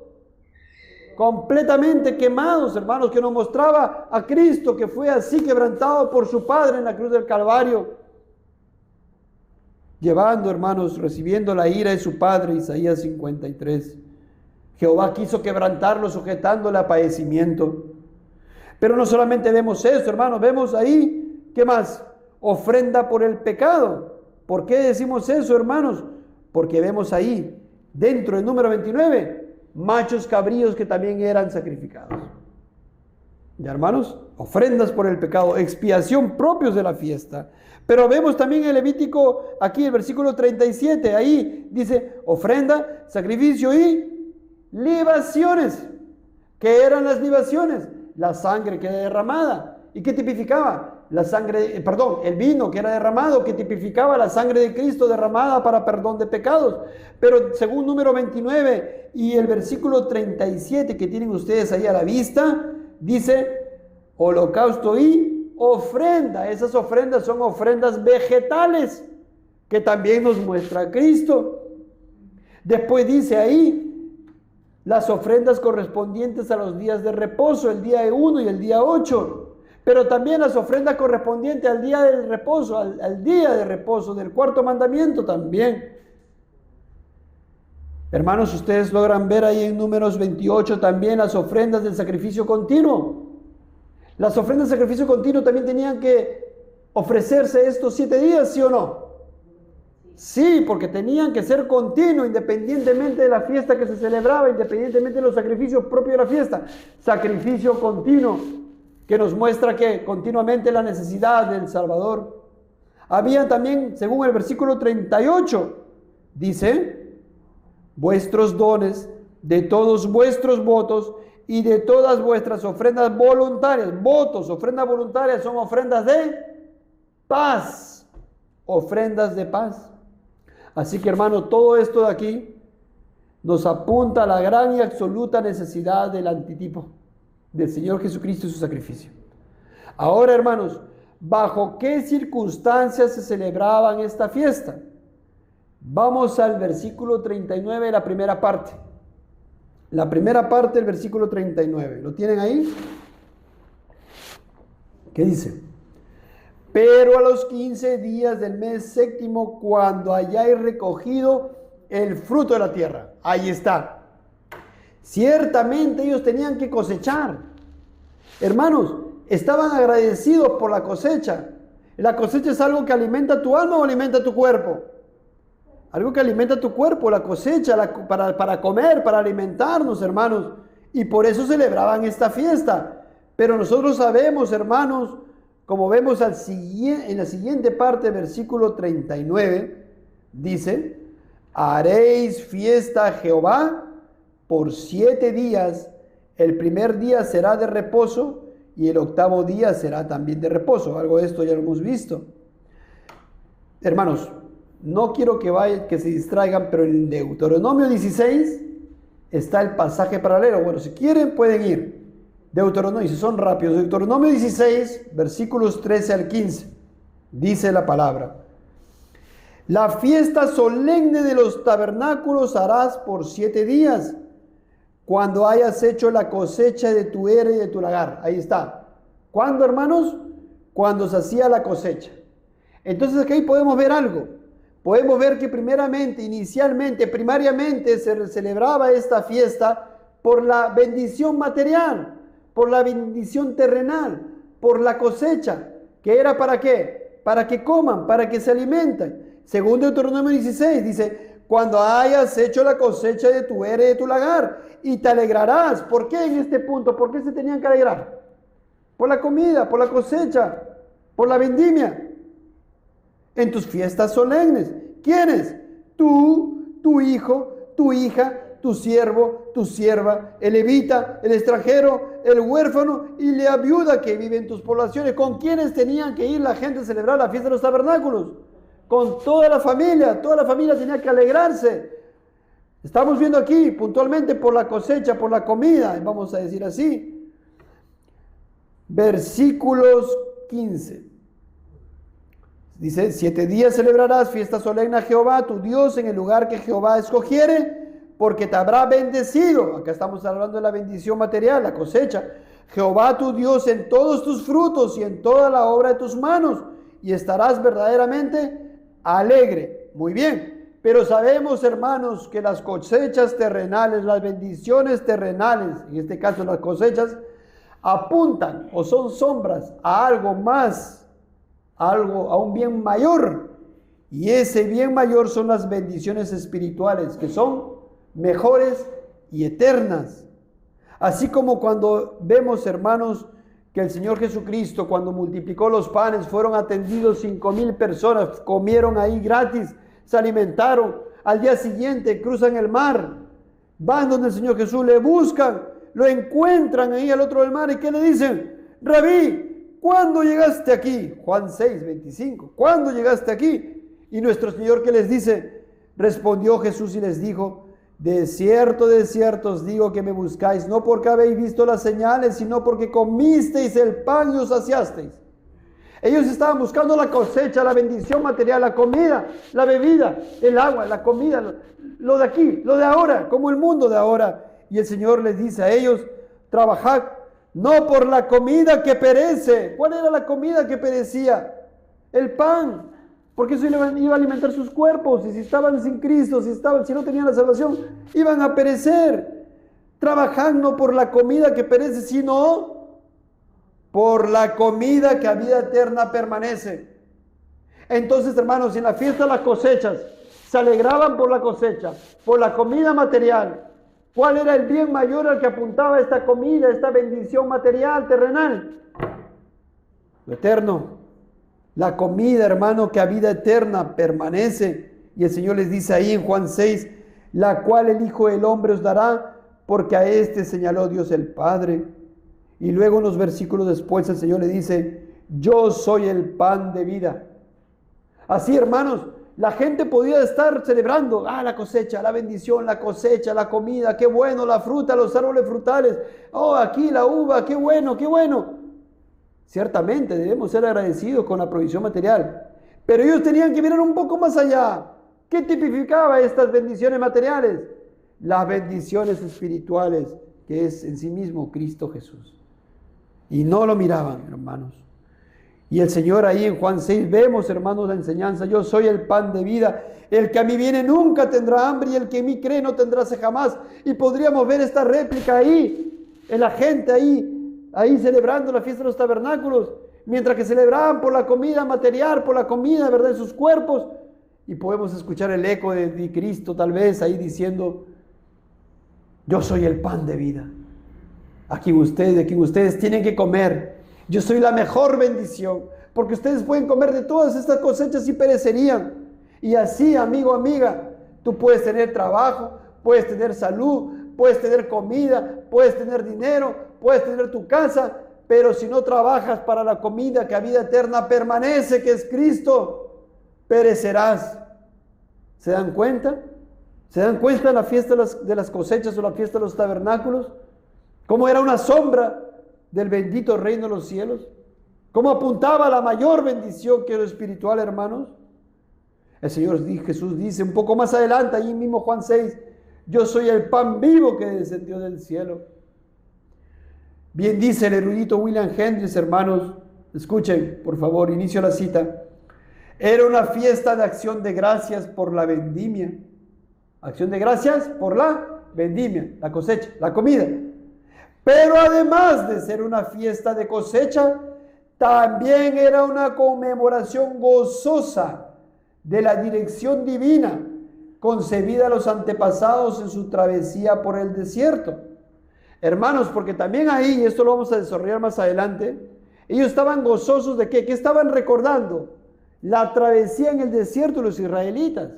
Completamente quemados, hermanos, que nos mostraba a Cristo, que fue así quebrantado por su Padre en la cruz del Calvario, llevando, hermanos, recibiendo la ira de su Padre. Isaías 53. Jehová quiso quebrantarlo, sujetándole a padecimiento. Pero no solamente vemos eso, hermanos, vemos ahí, ¿qué más? Ofrenda por el pecado. ¿Por qué decimos eso, hermanos? Porque vemos ahí, dentro del número 29, machos cabríos que también eran sacrificados. Ya, hermanos, ofrendas por el pecado, expiación propios de la fiesta. Pero vemos también en Levítico, aquí el versículo 37, ahí dice ofrenda, sacrificio y libaciones. ¿Qué eran las libaciones? La sangre que era derramada. ¿Y qué tipificaba? La sangre, el vino que era derramado, que tipificaba la sangre de Cristo derramada para perdón de pecados. Pero según número 29 y el versículo 37 que tienen ustedes ahí a la vista, dice holocausto y ofrenda. Esas ofrendas son ofrendas vegetales que también nos muestra Cristo. Después dice ahí las ofrendas correspondientes a los días de reposo, el día 1 y el día 8. Pero también las ofrendas correspondientes al día del reposo, al día de reposo del cuarto mandamiento también. Hermanos, ustedes logran ver ahí en Números 28 también las ofrendas del sacrificio continuo. Las ofrendas del sacrificio continuo también tenían que ofrecerse estos 7 días, ¿sí o no? Sí, porque tenían que ser continuos, independientemente de la fiesta que se celebraba, independientemente de los sacrificios propios de la fiesta. Sacrificio continuo, que nos muestra que continuamente la necesidad del Salvador. Había también, según el versículo 38, dice, vuestros dones, de todos vuestros votos y de todas vuestras ofrendas voluntarias. Votos, ofrendas voluntarias son ofrendas de paz. Ofrendas de paz. Así que, hermano, todo esto de aquí nos apunta a la gran y absoluta necesidad del antitipo del Señor Jesucristo y su sacrificio. Ahora, hermanos, ¿bajo qué circunstancias se celebraban esta fiesta? Vamos al versículo 39, la primera parte. La primera parte del versículo 39. ¿Lo tienen ahí? ¿Qué dice? Pero a los 15 días del mes séptimo, cuando hayáis recogido el fruto de la tierra. Ahí está. Ciertamente ellos tenían que cosechar. Hermanos, estaban agradecidos por la cosecha. La cosecha es algo que alimenta tu alma o alimenta tu cuerpo. Algo que alimenta tu cuerpo, la cosecha, para comer, para alimentarnos, hermanos. Y por eso celebraban esta fiesta. Pero nosotros sabemos, hermanos, como vemos en la siguiente parte, versículo 39, dice, haréis fiesta a Jehová por 7 días, el primer día será de reposo y el octavo día será también de reposo. Algo de esto ya lo hemos visto. Hermanos, no quiero que se distraigan, pero en Deuteronomio 16 está el pasaje paralelo. Bueno, si quieren pueden ir. Deuteronomio, y si son rápidos, Deuteronomio 16, versículos 13 al 15, dice la palabra. La fiesta solemne de los tabernáculos harás por 7 días, cuando hayas hecho la cosecha de tu era y de tu lagar. Ahí está. ¿Cuándo, hermanos? Cuando se hacía la cosecha. Entonces aquí podemos ver algo. Podemos ver que primariamente se celebraba esta fiesta por la bendición material, por la bendición terrenal, por la cosecha, que era ¿para qué? Para que coman, para que se alimenten. Según Deuteronomio 16 dice, cuando hayas hecho la cosecha de tu era y de tu lagar, y te alegrarás. ¿Por qué en este punto? ¿Por qué se tenían que alegrar? Por la comida, por la cosecha, por la vendimia. En tus fiestas solemnes. ¿Quiénes? Tú, tu hijo, tu hija, tu siervo, tu sierva, el levita, el extranjero, el huérfano y la viuda que vive en tus poblaciones. ¿Con quiénes tenían que ir la gente a celebrar la fiesta de los tabernáculos? Con toda la familia tenía que alegrarse. Estamos viendo aquí puntualmente por la cosecha, por la comida, vamos a decir así. Versículos 15. Dice, 7 días celebrarás fiesta solemne a Jehová, tu Dios, en el lugar que Jehová escogiere, porque te habrá bendecido. Acá estamos hablando de la bendición material, la cosecha. Jehová tu Dios en todos tus frutos y en toda la obra de tus manos, y estarás verdaderamente alegre. Muy bien. Pero sabemos, hermanos, que las cosechas terrenales, las bendiciones terrenales, en este caso las cosechas, apuntan o son sombras a algo más, a un bien mayor. Y ese bien mayor son las bendiciones espirituales, que son mejores y eternas. Así como cuando vemos, hermanos, que el Señor Jesucristo, cuando multiplicó los panes, fueron atendidos 5,000 personas, comieron ahí gratis, se alimentaron. Al día siguiente cruzan el mar, van donde el Señor Jesús, le buscan, lo encuentran ahí al otro del mar. ¿Y qué le dicen? Rabí, ¿cuándo llegaste aquí? Juan 6:25. ¿Cuándo llegaste aquí? Y nuestro Señor, ¿qué les dice? Respondió Jesús y les dijo: de cierto os digo que me buscáis, no porque habéis visto las señales, sino porque comisteis el pan y os saciasteis. Ellos estaban buscando la cosecha, la bendición material, la comida, la bebida, el agua, la comida, lo de aquí, lo de ahora, como el mundo de ahora. Y el Señor les dice a ellos: trabajad no por la comida que perece. ¿Cuál era la comida que perecía? El pan, porque eso iba a alimentar sus cuerpos. Y si estaban sin Cristo, si no tenían la salvación, iban a perecer. Trabajad no por la comida que perece, sino por la comida que a vida eterna permanece. Entonces, hermanos, en la fiesta de las cosechas se alegraban por la cosecha, por la comida material. ¿Cuál era el bien mayor al que apuntaba esta comida, esta bendición material, terrenal? Lo eterno. La comida, hermano, que a vida eterna permanece. Y el Señor les dice ahí en Juan 6, la cual el Hijo del Hombre os dará, porque a este señaló Dios el Padre. Y luego, unos versículos después, el Señor le dice: yo soy el pan de vida. Así, hermanos, la gente podía estar celebrando la cosecha, la bendición, la cosecha, la comida, qué bueno, la fruta, los árboles frutales, aquí la uva, qué bueno, qué bueno. Ciertamente debemos ser agradecidos con la provisión material, pero ellos tenían que mirar un poco más allá. ¿Qué tipificaba estas bendiciones materiales? Las bendiciones espirituales, que es en sí mismo Cristo Jesús. Y no lo miraban, hermanos. Y el Señor ahí en Juan 6 vemos, hermanos, la enseñanza: yo soy el pan de vida, el que a mí viene nunca tendrá hambre, y el que en mí cree no tendrá sed jamás. Y podríamos ver esta réplica ahí, en la gente ahí celebrando la fiesta de los tabernáculos, mientras que celebraban por la comida material, por la comida, ¿verdad?, de sus cuerpos. Y podemos escuchar el eco de Cristo tal vez ahí diciendo: yo soy el pan de vida. Aquí ustedes tienen que comer. Yo soy la mejor bendición, porque ustedes pueden comer de todas estas cosechas y perecerían. Y así, amigo, amiga, tú puedes tener trabajo, puedes tener salud, puedes tener comida, puedes tener dinero, puedes tener tu casa, pero si no trabajas para la comida que a vida eterna permanece, que es Cristo, perecerás. ¿Se dan cuenta? ¿Se dan cuenta en la fiesta de las cosechas o la fiesta de los tabernáculos? ¿Cómo era una sombra del bendito reino de los cielos? ¿Cómo apuntaba a la mayor bendición que es lo espiritual, hermanos? El Señor Jesús dice un poco más adelante, ahí mismo Juan 6, yo soy el pan vivo que descendió del cielo. Bien dice el erudito William Hendricks, hermanos, escuchen, por favor, inicio la cita. Era una fiesta de acción de gracias por la vendimia. Acción de gracias por la vendimia, la cosecha, la comida. Pero además de ser una fiesta de cosecha, también era una conmemoración gozosa de la dirección divina concebida a los antepasados en su travesía por el desierto. Hermanos, porque también ahí, esto lo vamos a desarrollar más adelante, ellos estaban gozosos de ¿qué? ¿Qué estaban recordando? La travesía en el desierto de los israelitas.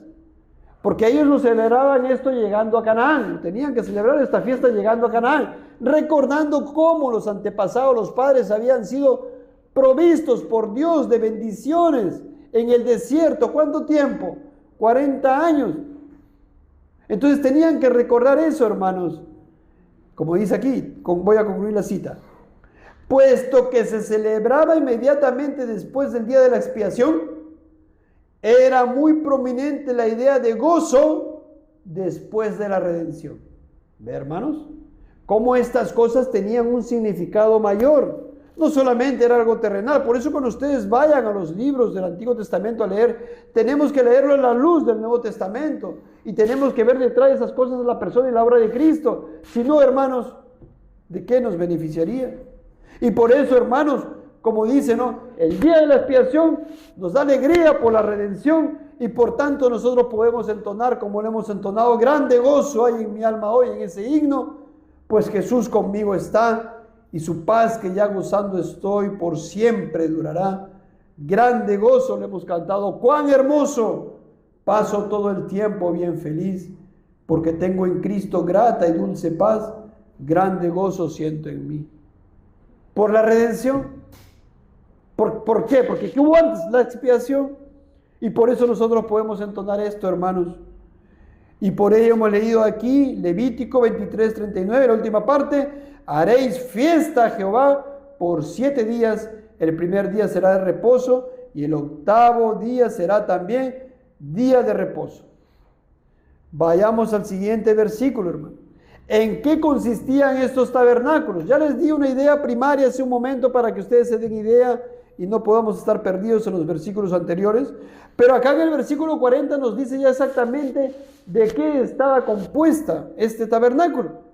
Porque ellos lo celebraban esto llegando a Canaán. Tenían que celebrar esta fiesta llegando a Canaán, recordando cómo los antepasados, los padres, habían sido provistos por Dios de bendiciones en el desierto. ¿Cuánto tiempo? 40 años. Entonces tenían que recordar eso, hermanos. Como dice aquí, voy a concluir la cita. Puesto que se celebraba inmediatamente después del día de la expiación, era muy prominente la idea de gozo después de la redención. ¿Ve, hermanos? Cómo estas cosas tenían un significado mayor. No solamente era algo terrenal. Por eso cuando ustedes vayan a los libros del Antiguo Testamento a leer, tenemos que leerlo a la luz del Nuevo Testamento. Y tenemos que ver detrás de esas cosas la persona y la obra de Cristo. Si no, hermanos, ¿de qué nos beneficiaría? Y por eso, hermanos, como dice, ¿no? El día de la expiación nos da alegría por la redención y por tanto nosotros podemos entonar como lo hemos entonado. Grande gozo hay en mi alma hoy en ese himno, pues Jesús conmigo está y su paz que ya gozando estoy por siempre durará. Grande gozo le hemos cantado, cuán hermoso, paso todo el tiempo bien feliz, porque tengo en Cristo grata y dulce paz, grande gozo siento en mí. Por la redención. ¿Por qué? Porque ¿qué hubo antes? La expiación. Y por eso nosotros podemos entonar esto, hermanos. Y por ello hemos leído aquí Levítico 23:39, la última parte. Haréis fiesta a Jehová por 7 días. El primer día será de reposo y el octavo día será también día de reposo. Vayamos al siguiente versículo, hermano. ¿En qué consistían estos tabernáculos? Ya les di una idea primaria hace un momento para que ustedes se den idea y no podamos estar perdidos en los versículos anteriores. Pero acá en el versículo 40 nos dice ya exactamente de qué estaba compuesta este tabernáculo.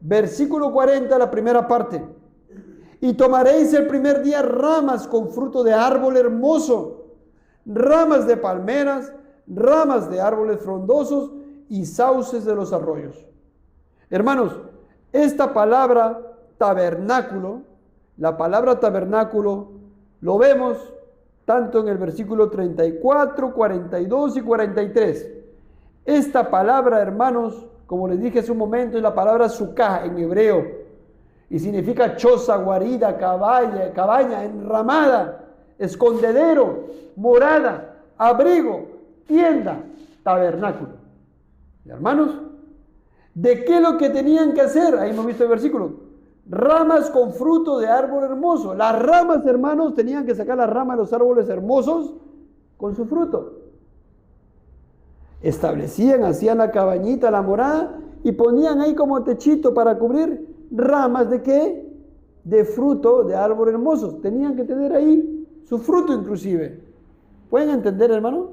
Versículo 40, la primera parte. Y tomaréis el primer día ramas con fruto de árbol hermoso, ramas de palmeras, ramas de árboles frondosos y sauces de los arroyos. Hermanos, esta palabra tabernáculo, la palabra tabernáculo, lo vemos tanto en el versículo 34, 42 y 43. Esta palabra, hermanos, como les dije hace un momento, es la palabra sukkah en hebreo. Y significa choza, guarida, cabaña, enramada, escondedero, morada, abrigo, tienda, tabernáculo. Hermanos, ¿de qué es lo que tenían que hacer? Ahí hemos visto el versículo. Ramas con fruto de árbol hermoso. Las ramas, hermanos, tenían que sacar las ramas de los árboles hermosos con su fruto. Establecían, hacían la cabañita, la morada y ponían ahí como techito para cubrir ramas de ¿qué? De fruto de árbol hermosos. Tenían que tener ahí su fruto inclusive. ¿Pueden entender, hermano?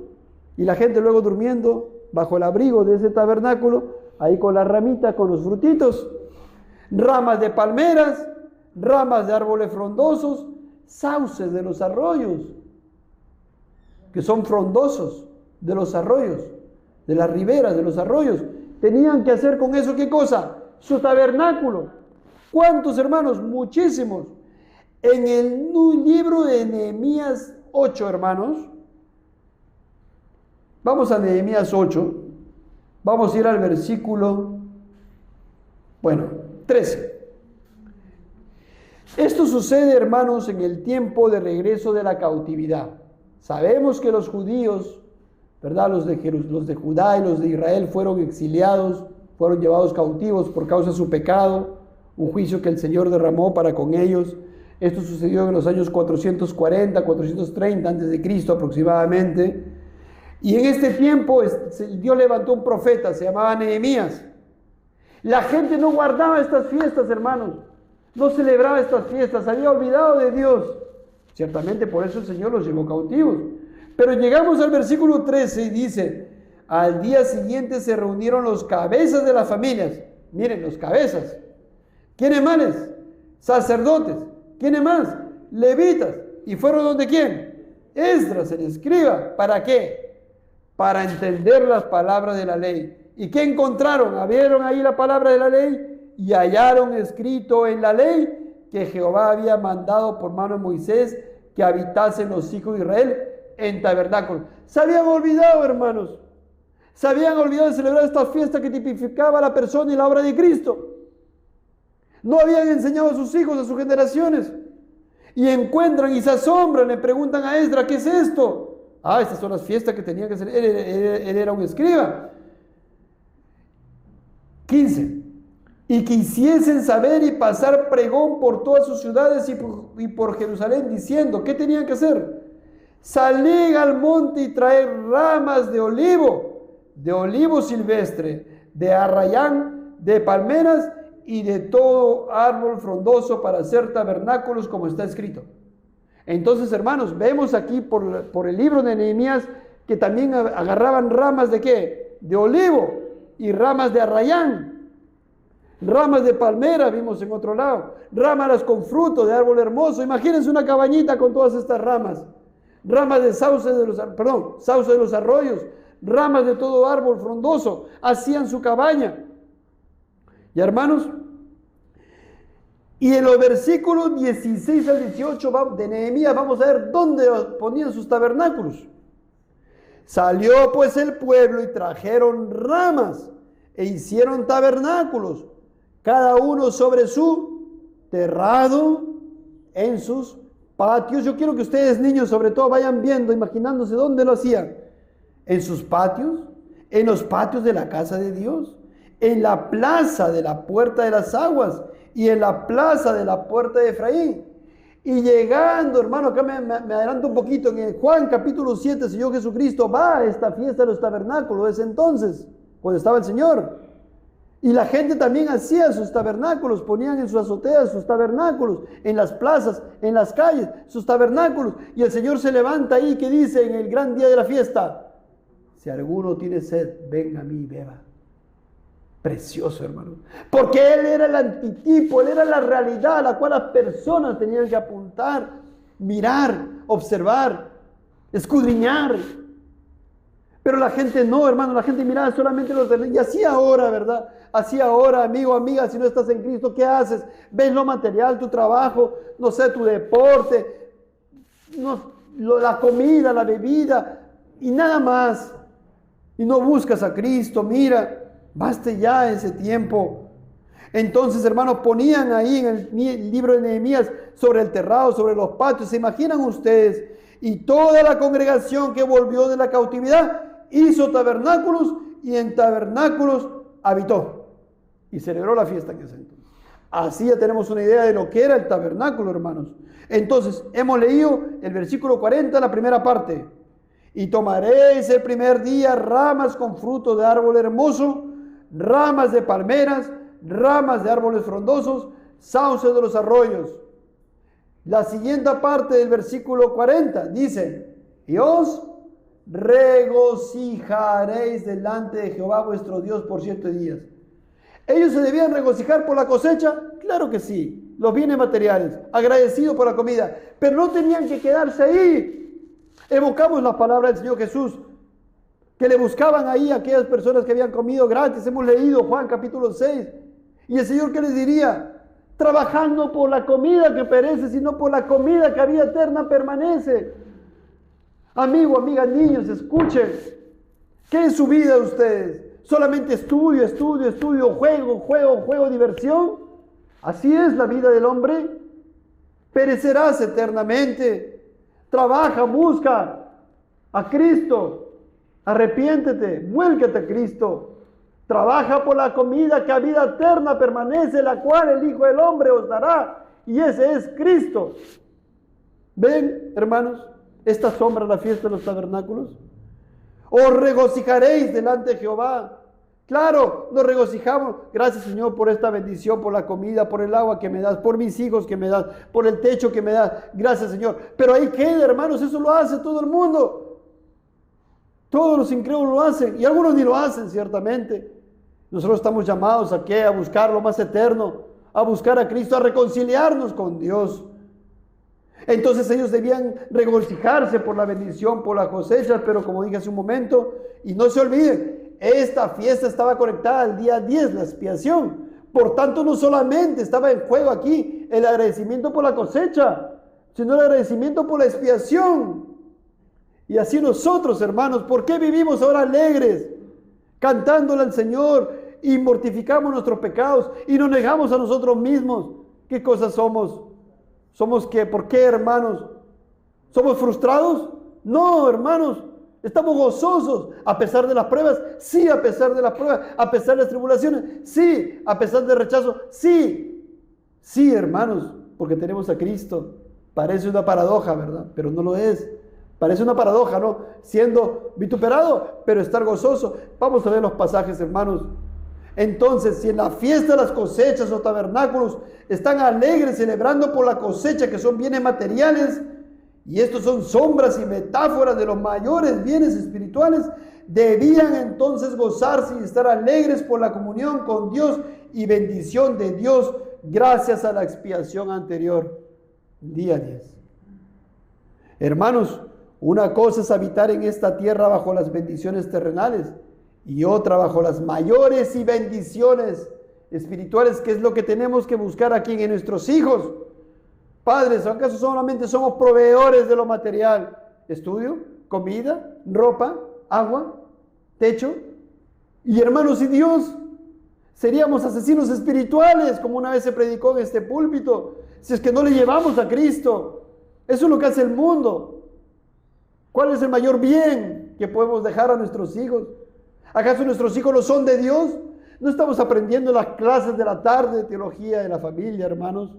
Y la gente luego durmiendo bajo el abrigo de ese tabernáculo, ahí con las ramitas, con los frutitos. Ramas de palmeras, ramas de árboles frondosos, sauces de los arroyos, que son frondosos de los arroyos, de las riberas de los arroyos. Tenían que hacer con eso, ¿qué cosa? Su tabernáculo. ¿Cuántos, hermanos? Muchísimos. En el libro de Nehemías 8, hermanos, vamos a Nehemías 8, vamos a ir al versículo, 13. Esto sucede, hermanos, en el tiempo de regreso de la cautividad. Sabemos que los judíos, ¿verdad? Los de Judá y los de Israel fueron exiliados, fueron llevados cautivos por causa de su pecado, un juicio que el Señor derramó para con ellos. Esto sucedió en los años 440, 430 antes de Cristo aproximadamente. Y en este tiempo Dios levantó un profeta, se llamaba Nehemías. La gente no guardaba estas fiestas, hermanos. No celebraba estas fiestas, había olvidado de Dios. Ciertamente por eso el Señor los llevó cautivos. Pero llegamos al versículo 13 y dice: al día siguiente se reunieron los cabezas de las familias. Miren, los cabezas. ¿Quiénes más? Sacerdotes. ¿Quiénes más? Levitas. ¿Y fueron donde quién? Esdras, el escriba. ¿Para qué? Para entender las palabras de la ley. ¿Y qué encontraron? Vieron ahí la palabra de la ley y hallaron escrito en la ley que Jehová había mandado por mano de Moisés que habitasen los hijos de Israel en tabernáculos. Se habían olvidado, hermanos. Se habían olvidado de celebrar esta fiesta que tipificaba a la persona y la obra de Cristo. No habían enseñado a sus hijos, a sus generaciones. Y encuentran y se asombran, le preguntan a Esdras: ¿qué es esto? Estas son las fiestas que tenían que hacer. Él era un escriba. 15. Y quisiesen saber y pasar pregón por todas sus ciudades y por Jerusalén, diciendo: ¿qué tenían que hacer? salid al monte y traed ramas de olivo silvestre, de arrayán, de palmeras y de todo árbol frondoso para hacer tabernáculos, como está escrito. Entonces, hermanos, vemos aquí por el libro de Nehemías que también agarraban ramas de ¿qué? De olivo y ramas de arrayán, ramas de palmera, vimos en otro lado, ramas con fruto de árbol hermoso. Imagínense una cabañita con todas estas ramas de sauce de los arroyos, ramas de todo árbol frondoso, hacían su cabaña. Y hermanos, y en los versículos 16 al 18 de Nehemías vamos a ver dónde ponían sus tabernáculos. Salió pues el pueblo y trajeron ramas e hicieron tabernáculos, cada uno sobre su terrado en sus patios. Yo quiero que ustedes, niños, sobre todo, vayan viendo, imaginándose dónde lo hacían. En sus patios, en los patios de la casa de Dios, en la plaza de la puerta de las aguas y en la plaza de la puerta de Efraín. Y llegando, hermano, acá me adelanto un poquito, en el Juan capítulo 7, el Señor Jesucristo va a esta fiesta de los tabernáculos, ese entonces, cuando estaba el Señor. Y la gente también hacía sus tabernáculos, ponían en sus azoteas sus tabernáculos, en las plazas, en las calles, sus tabernáculos. Y el Señor se levanta ahí, que dice en el gran día de la fiesta: si alguno tiene sed, venga a mí y beba. Precioso, hermano. Porque Él era el antitipo, Él era la realidad a la cual las personas tenían que apuntar, mirar, observar, escudriñar. Pero la gente no, hermano, la gente miraba solamente los demás. Y así ahora, ¿verdad? Así ahora, amigo, amiga, si no estás en Cristo, ¿qué haces? Ves lo material, tu trabajo, no sé, tu deporte, la comida, la bebida y nada más. Y no buscas a Cristo, mira. Baste ya ese tiempo. Entonces, hermanos, ponían ahí en el libro de Nehemías sobre el terrado, sobre los patios. ¿Se imaginan ustedes? Y toda la congregación que volvió de la cautividad hizo tabernáculos y en tabernáculos habitó. Y celebró la fiesta en ese entonces. Así ya tenemos una idea de lo que era el tabernáculo, hermanos. Entonces, hemos leído el versículo 40, la primera parte. Y tomaréis el primer día ramas con fruto de árbol hermoso, ramas de palmeras, ramas de árboles frondosos, sauces de los arroyos. La siguiente parte del versículo 40 dice: y os regocijaréis delante de Jehová vuestro Dios por 7 días. ¿Ellos se debían regocijar por la cosecha? Claro que sí, los bienes materiales, agradecidos por la comida, pero no tenían que quedarse ahí. Evocamos la palabra del Señor Jesús, que le buscaban ahí a aquellas personas que habían comido gratis. Hemos leído Juan capítulo 6. Y el Señor, ¿qué les diría? Trabajando por la comida que perece, sino por la comida que a vida eterna permanece. Amigo, amiga, niños, escuchen. ¿Qué es su vida de ustedes? ¿Solamente estudio, juego, diversión? ¿Así es la vida del hombre? Perecerás eternamente. Trabaja, busca a Cristo. Arrepiéntete, vuélquete a Cristo. Trabaja por la comida que a vida eterna permanece, la cual el Hijo del Hombre os dará. Y ese es Cristo. ¿Ven, hermanos, esta sombra la fiesta de los tabernáculos? Os regocijaréis delante de Jehová. Claro, nos regocijamos. Gracias, Señor, por esta bendición, por la comida, por el agua que me das, por mis hijos que me das, por el techo que me das. Gracias, Señor. Pero ahí queda, hermanos, eso lo hace todo el mundo. Todos los incrédulos lo hacen, y algunos ni lo hacen, ciertamente. Nosotros estamos llamados ¿a qué? A buscar lo más eterno, a buscar a Cristo, a reconciliarnos con Dios. Entonces ellos debían regocijarse por la bendición, por la cosecha, pero como dije hace un momento, y no se olviden, esta fiesta estaba conectada al día 10, la expiación. Por tanto, no solamente estaba en juego aquí el agradecimiento por la cosecha, sino el agradecimiento por la expiación. Y así nosotros, hermanos, ¿por qué vivimos ahora alegres? Cantándole al Señor y mortificamos nuestros pecados y nos negamos a nosotros mismos. ¿Qué cosas somos? ¿Somos qué? ¿Por qué, hermanos? ¿Somos frustrados? No, hermanos. Estamos gozosos a pesar de las pruebas. Sí, a pesar de las pruebas. A pesar de las tribulaciones. Sí, a pesar del rechazo. Sí. Sí, hermanos, porque tenemos a Cristo. Parece una paradoja, ¿verdad? Pero no lo es. Parece una paradoja, ¿no? Siendo vituperado, pero estar gozoso. Vamos a ver los pasajes, hermanos. Entonces, si en la fiesta de las cosechas o tabernáculos están alegres celebrando por la cosecha, que son bienes materiales, y estos son sombras y metáforas de los mayores bienes espirituales, debían entonces gozarse y estar alegres por la comunión con Dios y bendición de Dios gracias a la expiación anterior. Día 10. Hermanos, una cosa es habitar en esta tierra bajo las bendiciones terrenales y otra bajo las mayores y bendiciones espirituales, que es lo que tenemos que buscar aquí en nuestros hijos. Padres, ¿acaso solamente somos proveedores de lo material? Estudio, comida, ropa, agua, techo. Y hermanos, y Dios, seríamos asesinos espirituales, como una vez se predicó en este púlpito, si es que no le llevamos a Cristo. Eso es lo que hace el mundo. ¿Cuál es el mayor bien que podemos dejar a nuestros hijos? ¿Acaso nuestros hijos no son de Dios? ¿No estamos aprendiendo en las clases de la tarde de teología de la familia, hermanos?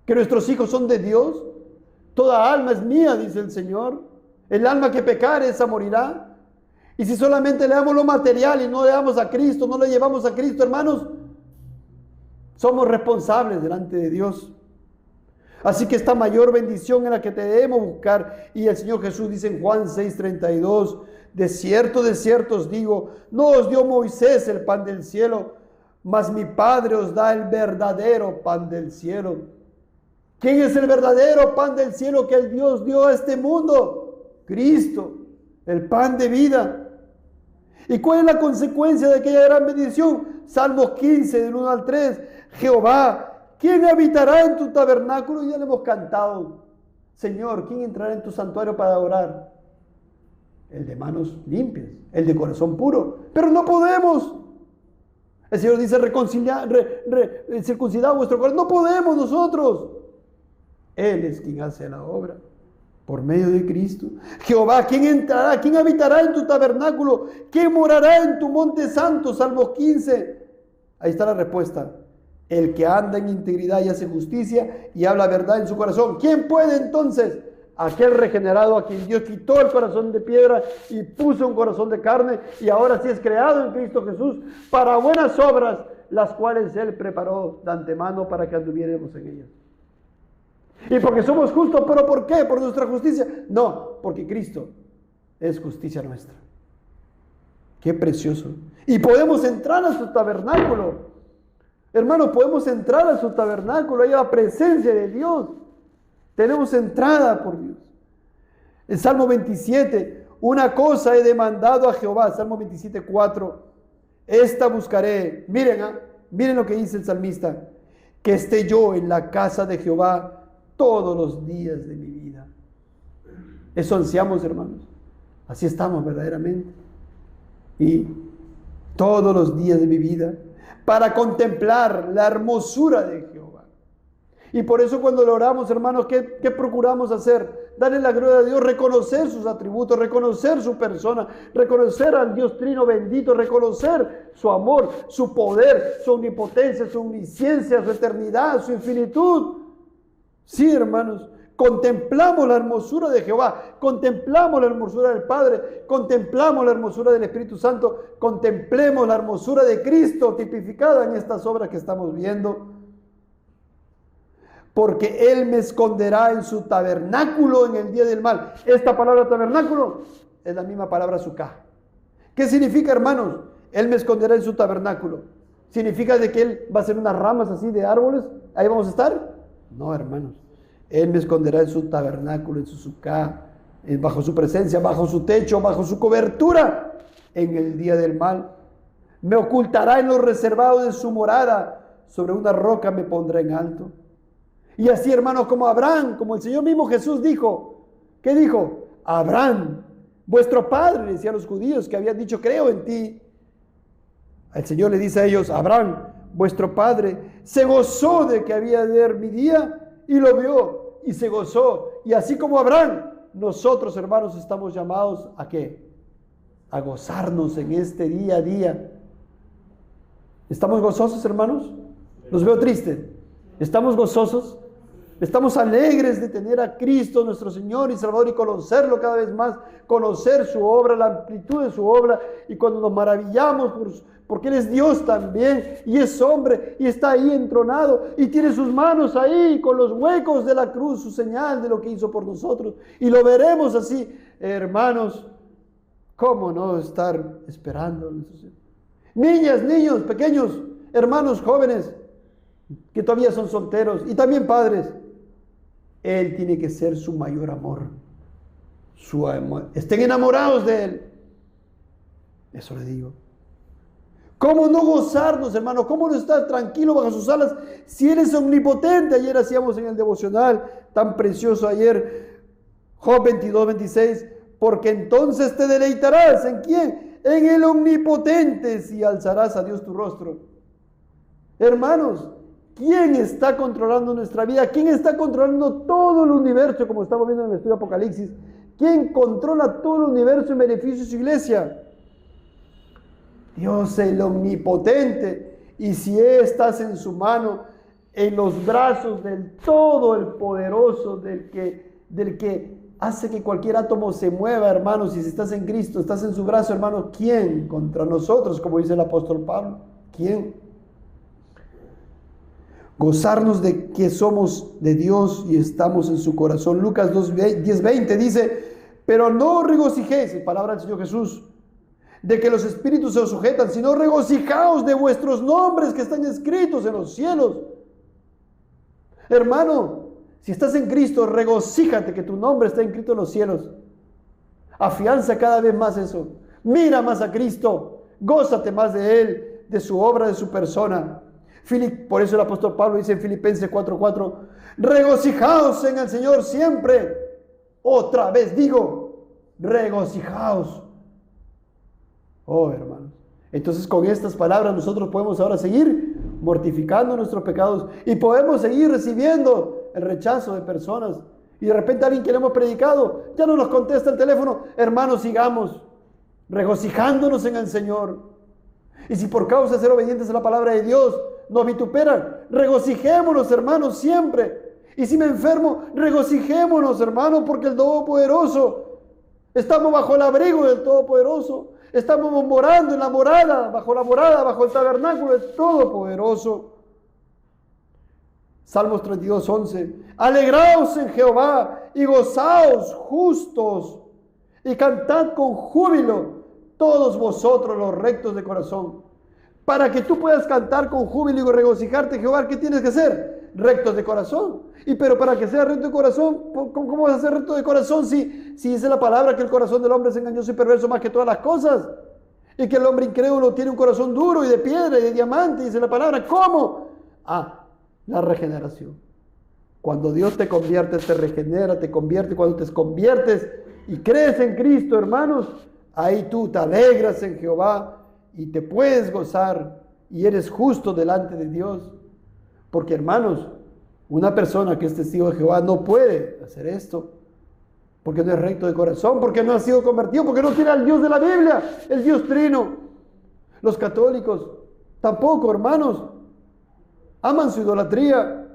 ¿Que nuestros hijos son de Dios? Toda alma es mía, dice el Señor. El alma que pecare, esa morirá. Y si solamente le damos lo material y no le damos a Cristo, no le llevamos a Cristo, hermanos, somos responsables delante de Dios. Así que esta mayor bendición en la que te debemos buscar. Y el Señor Jesús dice en Juan 6:32, de cierto os digo, no os dio Moisés el pan del cielo, mas mi Padre os da el verdadero pan del cielo. ¿Quién es el verdadero pan del cielo que el Dios dio a este mundo? Cristo, el pan de vida. ¿Y cuál es la consecuencia de aquella gran bendición? Salmos 15, del 1 al 3. Jehová, ¿quién habitará en tu tabernáculo? Ya le hemos cantado. Señor, ¿quién entrará en tu santuario para adorar? El de manos limpias, el de corazón puro. Pero no podemos. El Señor dice, circuncidad vuestro corazón. No podemos nosotros. Él es quien hace la obra por medio de Cristo. Jehová, ¿quién entrará? ¿Quién habitará en tu tabernáculo? ¿Quién morará en tu monte santo? Salmos 15. Ahí está la respuesta. El que anda en integridad y hace justicia y habla verdad en su corazón. ¿Quién puede entonces? Aquel regenerado a quien Dios quitó el corazón de piedra y puso un corazón de carne, y ahora sí es creado en Cristo Jesús para buenas obras, las cuales Él preparó de antemano para que anduviéramos en ellas. Y porque somos justos, ¿pero por qué? ¿Por nuestra justicia? No, porque Cristo es justicia nuestra. Qué precioso. Y podemos entrar a su tabernáculo. Hermanos, podemos entrar a su tabernáculo. Hay la presencia de Dios. Tenemos entrada por Dios. El Salmo 27, una cosa he demandado a Jehová. Salmo 27, 4. Esta buscaré. Miren lo que dice el salmista. Que esté yo en la casa de Jehová todos los días de mi vida. Eso ansiamos, hermanos. Así estamos verdaderamente. Y todos los días de mi vida, para contemplar la hermosura de Jehová. Y por eso cuando lo oramos, hermanos, ¿qué procuramos hacer? Darle la gloria a Dios, reconocer sus atributos, reconocer su persona, reconocer al Dios Trino bendito, reconocer su amor, su poder, su omnipotencia, su omnisciencia, su eternidad, su infinitud. Sí, hermanos, contemplamos la hermosura de Jehová, contemplamos la hermosura del Padre, contemplamos la hermosura del Espíritu Santo, contemplemos la hermosura de Cristo tipificada en estas obras que estamos viendo. Porque Él me esconderá en su tabernáculo en el día del mal. Esta palabra tabernáculo es la misma palabra suká. ¿Qué significa, hermanos? Él me esconderá en su tabernáculo. ¿Significa de que Él va a hacer unas ramas así de árboles? ¿Ahí vamos a estar? No, hermanos. Él me esconderá en su tabernáculo, en su suká, bajo su presencia, bajo su techo, bajo su cobertura, en el día del mal. Me ocultará en lo reservado de su morada. Sobre una roca me pondrá en alto. Y así, hermanos, como Abraham, como el Señor mismo Jesús dijo. ¿Qué dijo? Abraham, vuestro padre, decía a los judíos que habían dicho, creo en ti. El Señor le dice a ellos, Abraham, vuestro padre, se gozó de que había de ver mi día y lo vio y se gozó. Y así como Abraham, nosotros, hermanos, estamos llamados ¿a qué? A gozarnos en este día a día. ¿Estamos gozosos, hermanos? Los veo tristes. ¿Estamos gozosos? Estamos alegres de tener a Cristo, nuestro Señor y Salvador, y conocerlo cada vez más, conocer su obra, la amplitud de su obra, y cuando nos maravillamos porque Él es Dios también, y es hombre, y está ahí entronado, y tiene sus manos ahí con los huecos de la cruz, su señal de lo que hizo por nosotros, y lo veremos así, hermanos. ¿Cómo no estar esperando? Niñas, niños, pequeños, hermanos jóvenes, que todavía son solteros, y también padres, Él tiene que ser su mayor amor. Su amor. Estén enamorados de Él. Eso le digo. ¿Cómo no gozarnos, hermano? ¿Cómo no estar tranquilo bajo sus alas si Él es omnipotente? Ayer hacíamos en el devocional tan precioso ayer, Job 22:26, porque entonces te deleitarás. ¿En quién? En el omnipotente, si alzarás a Dios tu rostro. Hermanos, ¿quién está controlando nuestra vida? ¿Quién está controlando todo el universo, como estamos viendo en el estudio Apocalipsis? ¿Quién controla todo el universo en beneficio de su iglesia? Dios, el omnipotente. Y si estás en su mano, en los brazos del todo el poderoso, del que hace que cualquier átomo se mueva, hermanos, y si estás en Cristo, estás en su brazo, hermano, ¿quién contra nosotros? Como dice el apóstol Pablo, ¿quién? Gozarnos de que somos de Dios y estamos en su corazón. Lucas 10:20 dice, pero no regocijéis, palabra del Señor Jesús, de que los espíritus se os sujetan, sino regocijaos de vuestros nombres que están escritos en los cielos. Hermano, si estás en Cristo, regocíjate que tu nombre está escrito en los cielos. Afianza cada vez más eso. Mira más a Cristo, gózate más de Él, de su obra, de su persona. Por eso el apóstol Pablo dice en Filipenses 4:4, regocijaos en el Señor siempre. Otra vez digo, regocijaos. Oh, hermanos. Entonces con estas palabras nosotros podemos ahora seguir mortificando nuestros pecados y podemos seguir recibiendo el rechazo de personas. Y de repente alguien que le hemos predicado ya no nos contesta el teléfono. Hermanos, sigamos regocijándonos en el Señor. Y si por causa de ser obedientes a la palabra de Dios nos vituperan, regocijémonos, hermanos, siempre. Y si me enfermo, regocijémonos, hermanos, porque el Todopoderoso, estamos bajo el abrigo del Todopoderoso. Estamos morando en la morada, bajo el tabernáculo del Todopoderoso. Salmos 32:11. Alegraos en Jehová y gozaos justos y cantad con júbilo todos vosotros los rectos de corazón. Para que tú puedas cantar con júbilo y regocijarte, Jehová, ¿qué tienes que hacer? Rectos de corazón. Pero para que sea recto de corazón, ¿cómo vas a ser recto de corazón si dice la palabra que el corazón del hombre es engañoso y perverso más que todas las cosas? Y que el hombre incrédulo tiene un corazón duro y de piedra y de diamante, dice la palabra. ¿Cómo? La regeneración. Cuando Dios te convierte, te regenera, te convierte. Cuando te conviertes y crees en Cristo, hermanos, ahí tú te alegras en Jehová y te puedes gozar y eres justo delante de Dios. Porque, hermanos, una persona que es testigo de Jehová no puede hacer esto, porque no es recto de corazón, porque no ha sido convertido, porque no tiene al Dios de la Biblia, el Dios trino. Los católicos tampoco, hermanos, aman su idolatría,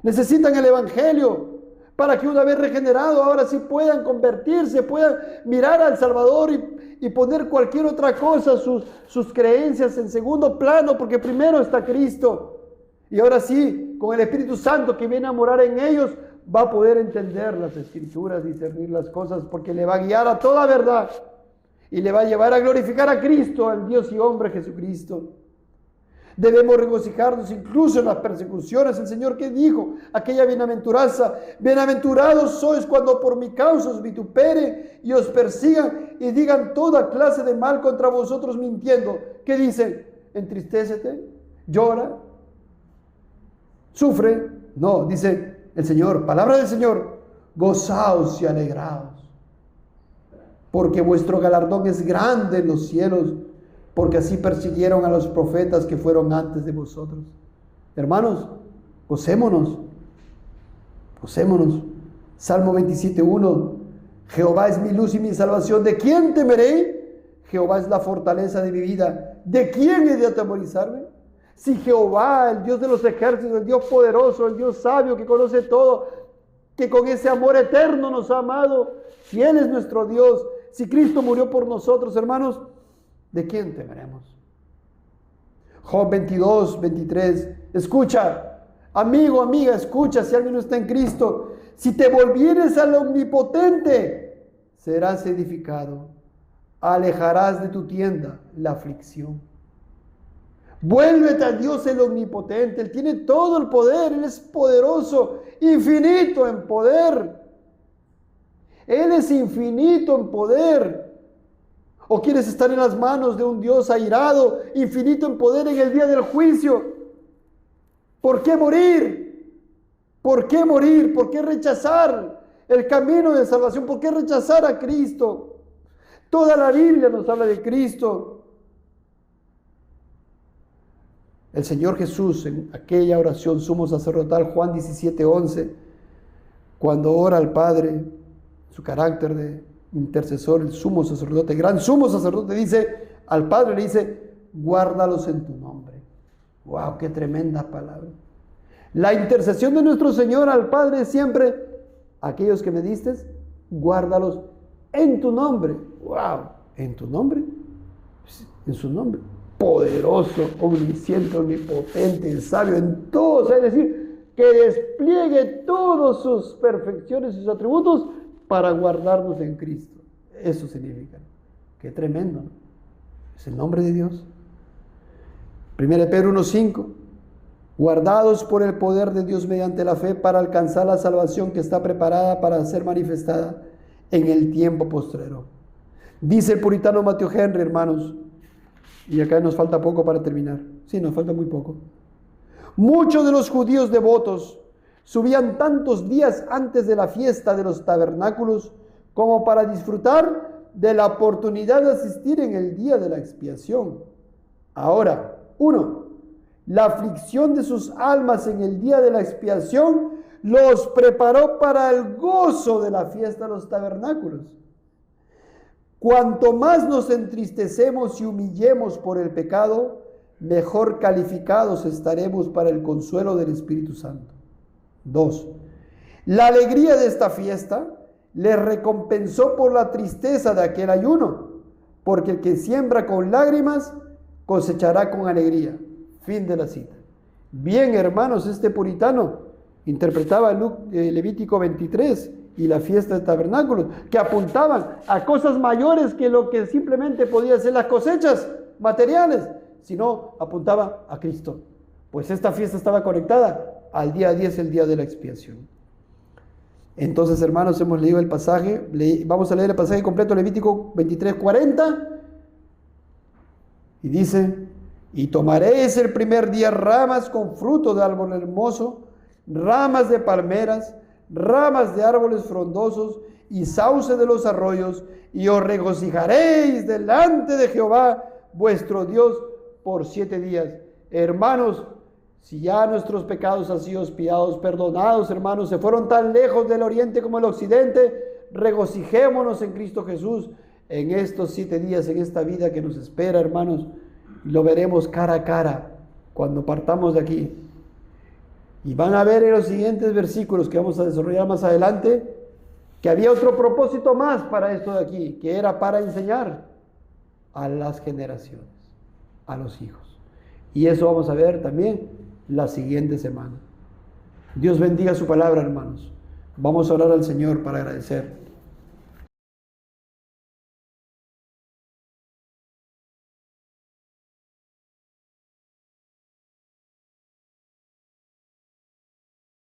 necesitan el evangelio para que una vez regenerado ahora sí puedan convertirse, puedan mirar al Salvador y poner cualquier otra cosa, sus creencias en segundo plano, porque primero está Cristo. Y ahora sí, con el Espíritu Santo que viene a morar en ellos, va a poder entender las Escrituras, discernir las cosas, porque le va a guiar a toda verdad y le va a llevar a glorificar a Cristo, al Dios y hombre Jesucristo. Debemos regocijarnos incluso en las persecuciones. El Señor que dijo, aquella bienaventuranza, bienaventurados sois cuando por mi causa os vituperen y os persigan y digan toda clase de mal contra vosotros mintiendo. ¿Qué dicen? Entristécete, llora, sufre. No, dice el Señor, palabra del Señor, gozaos y alegraos, porque vuestro galardón es grande en los cielos, porque así persiguieron a los profetas que fueron antes de vosotros. Hermanos, gocémonos. Salmo 27:1. Jehová es mi luz y mi salvación. ¿De quién temeré? Jehová es la fortaleza de mi vida. ¿De quién he de atemorizarme? Si Jehová, el Dios de los ejércitos, el Dios poderoso, el Dios sabio que conoce todo, que con ese amor eterno nos ha amado, si Él es nuestro Dios, si Cristo murió por nosotros, hermanos, ¿de quién temeremos? Job 22, 23. Escucha, amigo, amiga, escucha, si alguien no está en Cristo, si te volvieres al Omnipotente, serás edificado, alejarás de tu tienda la aflicción. Vuélvete a Dios el Omnipotente. Él tiene todo el poder. Él es poderoso, infinito en poder. Él es infinito en poder. ¿O quieres estar en las manos de un Dios airado, infinito en poder en el día del juicio? ¿Por qué morir? ¿Por qué morir? ¿Por qué rechazar el camino de salvación? ¿Por qué rechazar a Cristo? Toda la Biblia nos habla de Cristo. El Señor Jesús, en aquella oración sumo sacerdotal, Juan 17:11, cuando ora al Padre, su carácter de intercesor, el sumo sacerdote, gran sumo sacerdote, dice al Padre, le dice, guárdalos en tu nombre. ¡Wow! ¡Qué tremenda palabra! La intercesión de nuestro Señor al Padre es siempre, aquellos que me diste, guárdalos en tu nombre. ¡Wow! ¿En tu nombre? En su nombre. Poderoso, omnisciente, omnipotente, sabio en todo, o sea, es decir, que despliegue todas sus perfecciones y sus atributos para guardarnos en Cristo. Eso significa. Qué tremendo, ¿no? Es el nombre de Dios. 1 Pedro 1:5, guardados por el poder de Dios mediante la fe para alcanzar la salvación que está preparada para ser manifestada en el tiempo postrero. Dice el puritano Matthew Henry, hermanos, y acá nos falta poco para terminar. Sí, nos falta muy poco. Muchos de los judíos devotos subían tantos días antes de la fiesta de los tabernáculos como para disfrutar de la oportunidad de asistir en el día de la expiación. Ahora, 1. La aflicción de sus almas en el día de la expiación los preparó para el gozo de la fiesta de los tabernáculos. Cuanto más nos entristecemos y humillemos por el pecado, mejor calificados estaremos para el consuelo del Espíritu Santo. 2. La alegría de esta fiesta les recompensó por la tristeza de aquel ayuno, porque el que siembra con lágrimas cosechará con alegría. Fin de la cita. Bien, hermanos, este puritano interpretaba Levítico 23 y la fiesta de tabernáculos, que apuntaban a cosas mayores que lo que simplemente podía ser las cosechas materiales, sino apuntaba a Cristo. Pues esta fiesta estaba conectada al día 10, el día de la expiación. Entonces, hermanos, hemos leído el pasaje, vamos a leer el pasaje completo, Levítico 23:40, y dice, y tomaréis el primer día ramas con fruto de árbol hermoso, ramas de palmeras, ramas de árboles frondosos y sauce de los arroyos, y os regocijaréis delante de Jehová vuestro Dios por 7 días. Hermanos, si ya nuestros pecados han sido expiados, perdonados, hermanos, se fueron tan lejos del oriente como el occidente, regocijémonos en Cristo Jesús en estos 7 días, en esta vida que nos espera, hermanos. Lo veremos cara a cara cuando partamos de aquí. Y van a ver en los siguientes versículos que vamos a desarrollar más adelante, que había otro propósito más para esto de aquí, que era para enseñar a las generaciones, a los hijos. Y eso vamos a ver también la siguiente semana. Dios bendiga su palabra, hermanos. Vamos a orar al Señor para agradecer.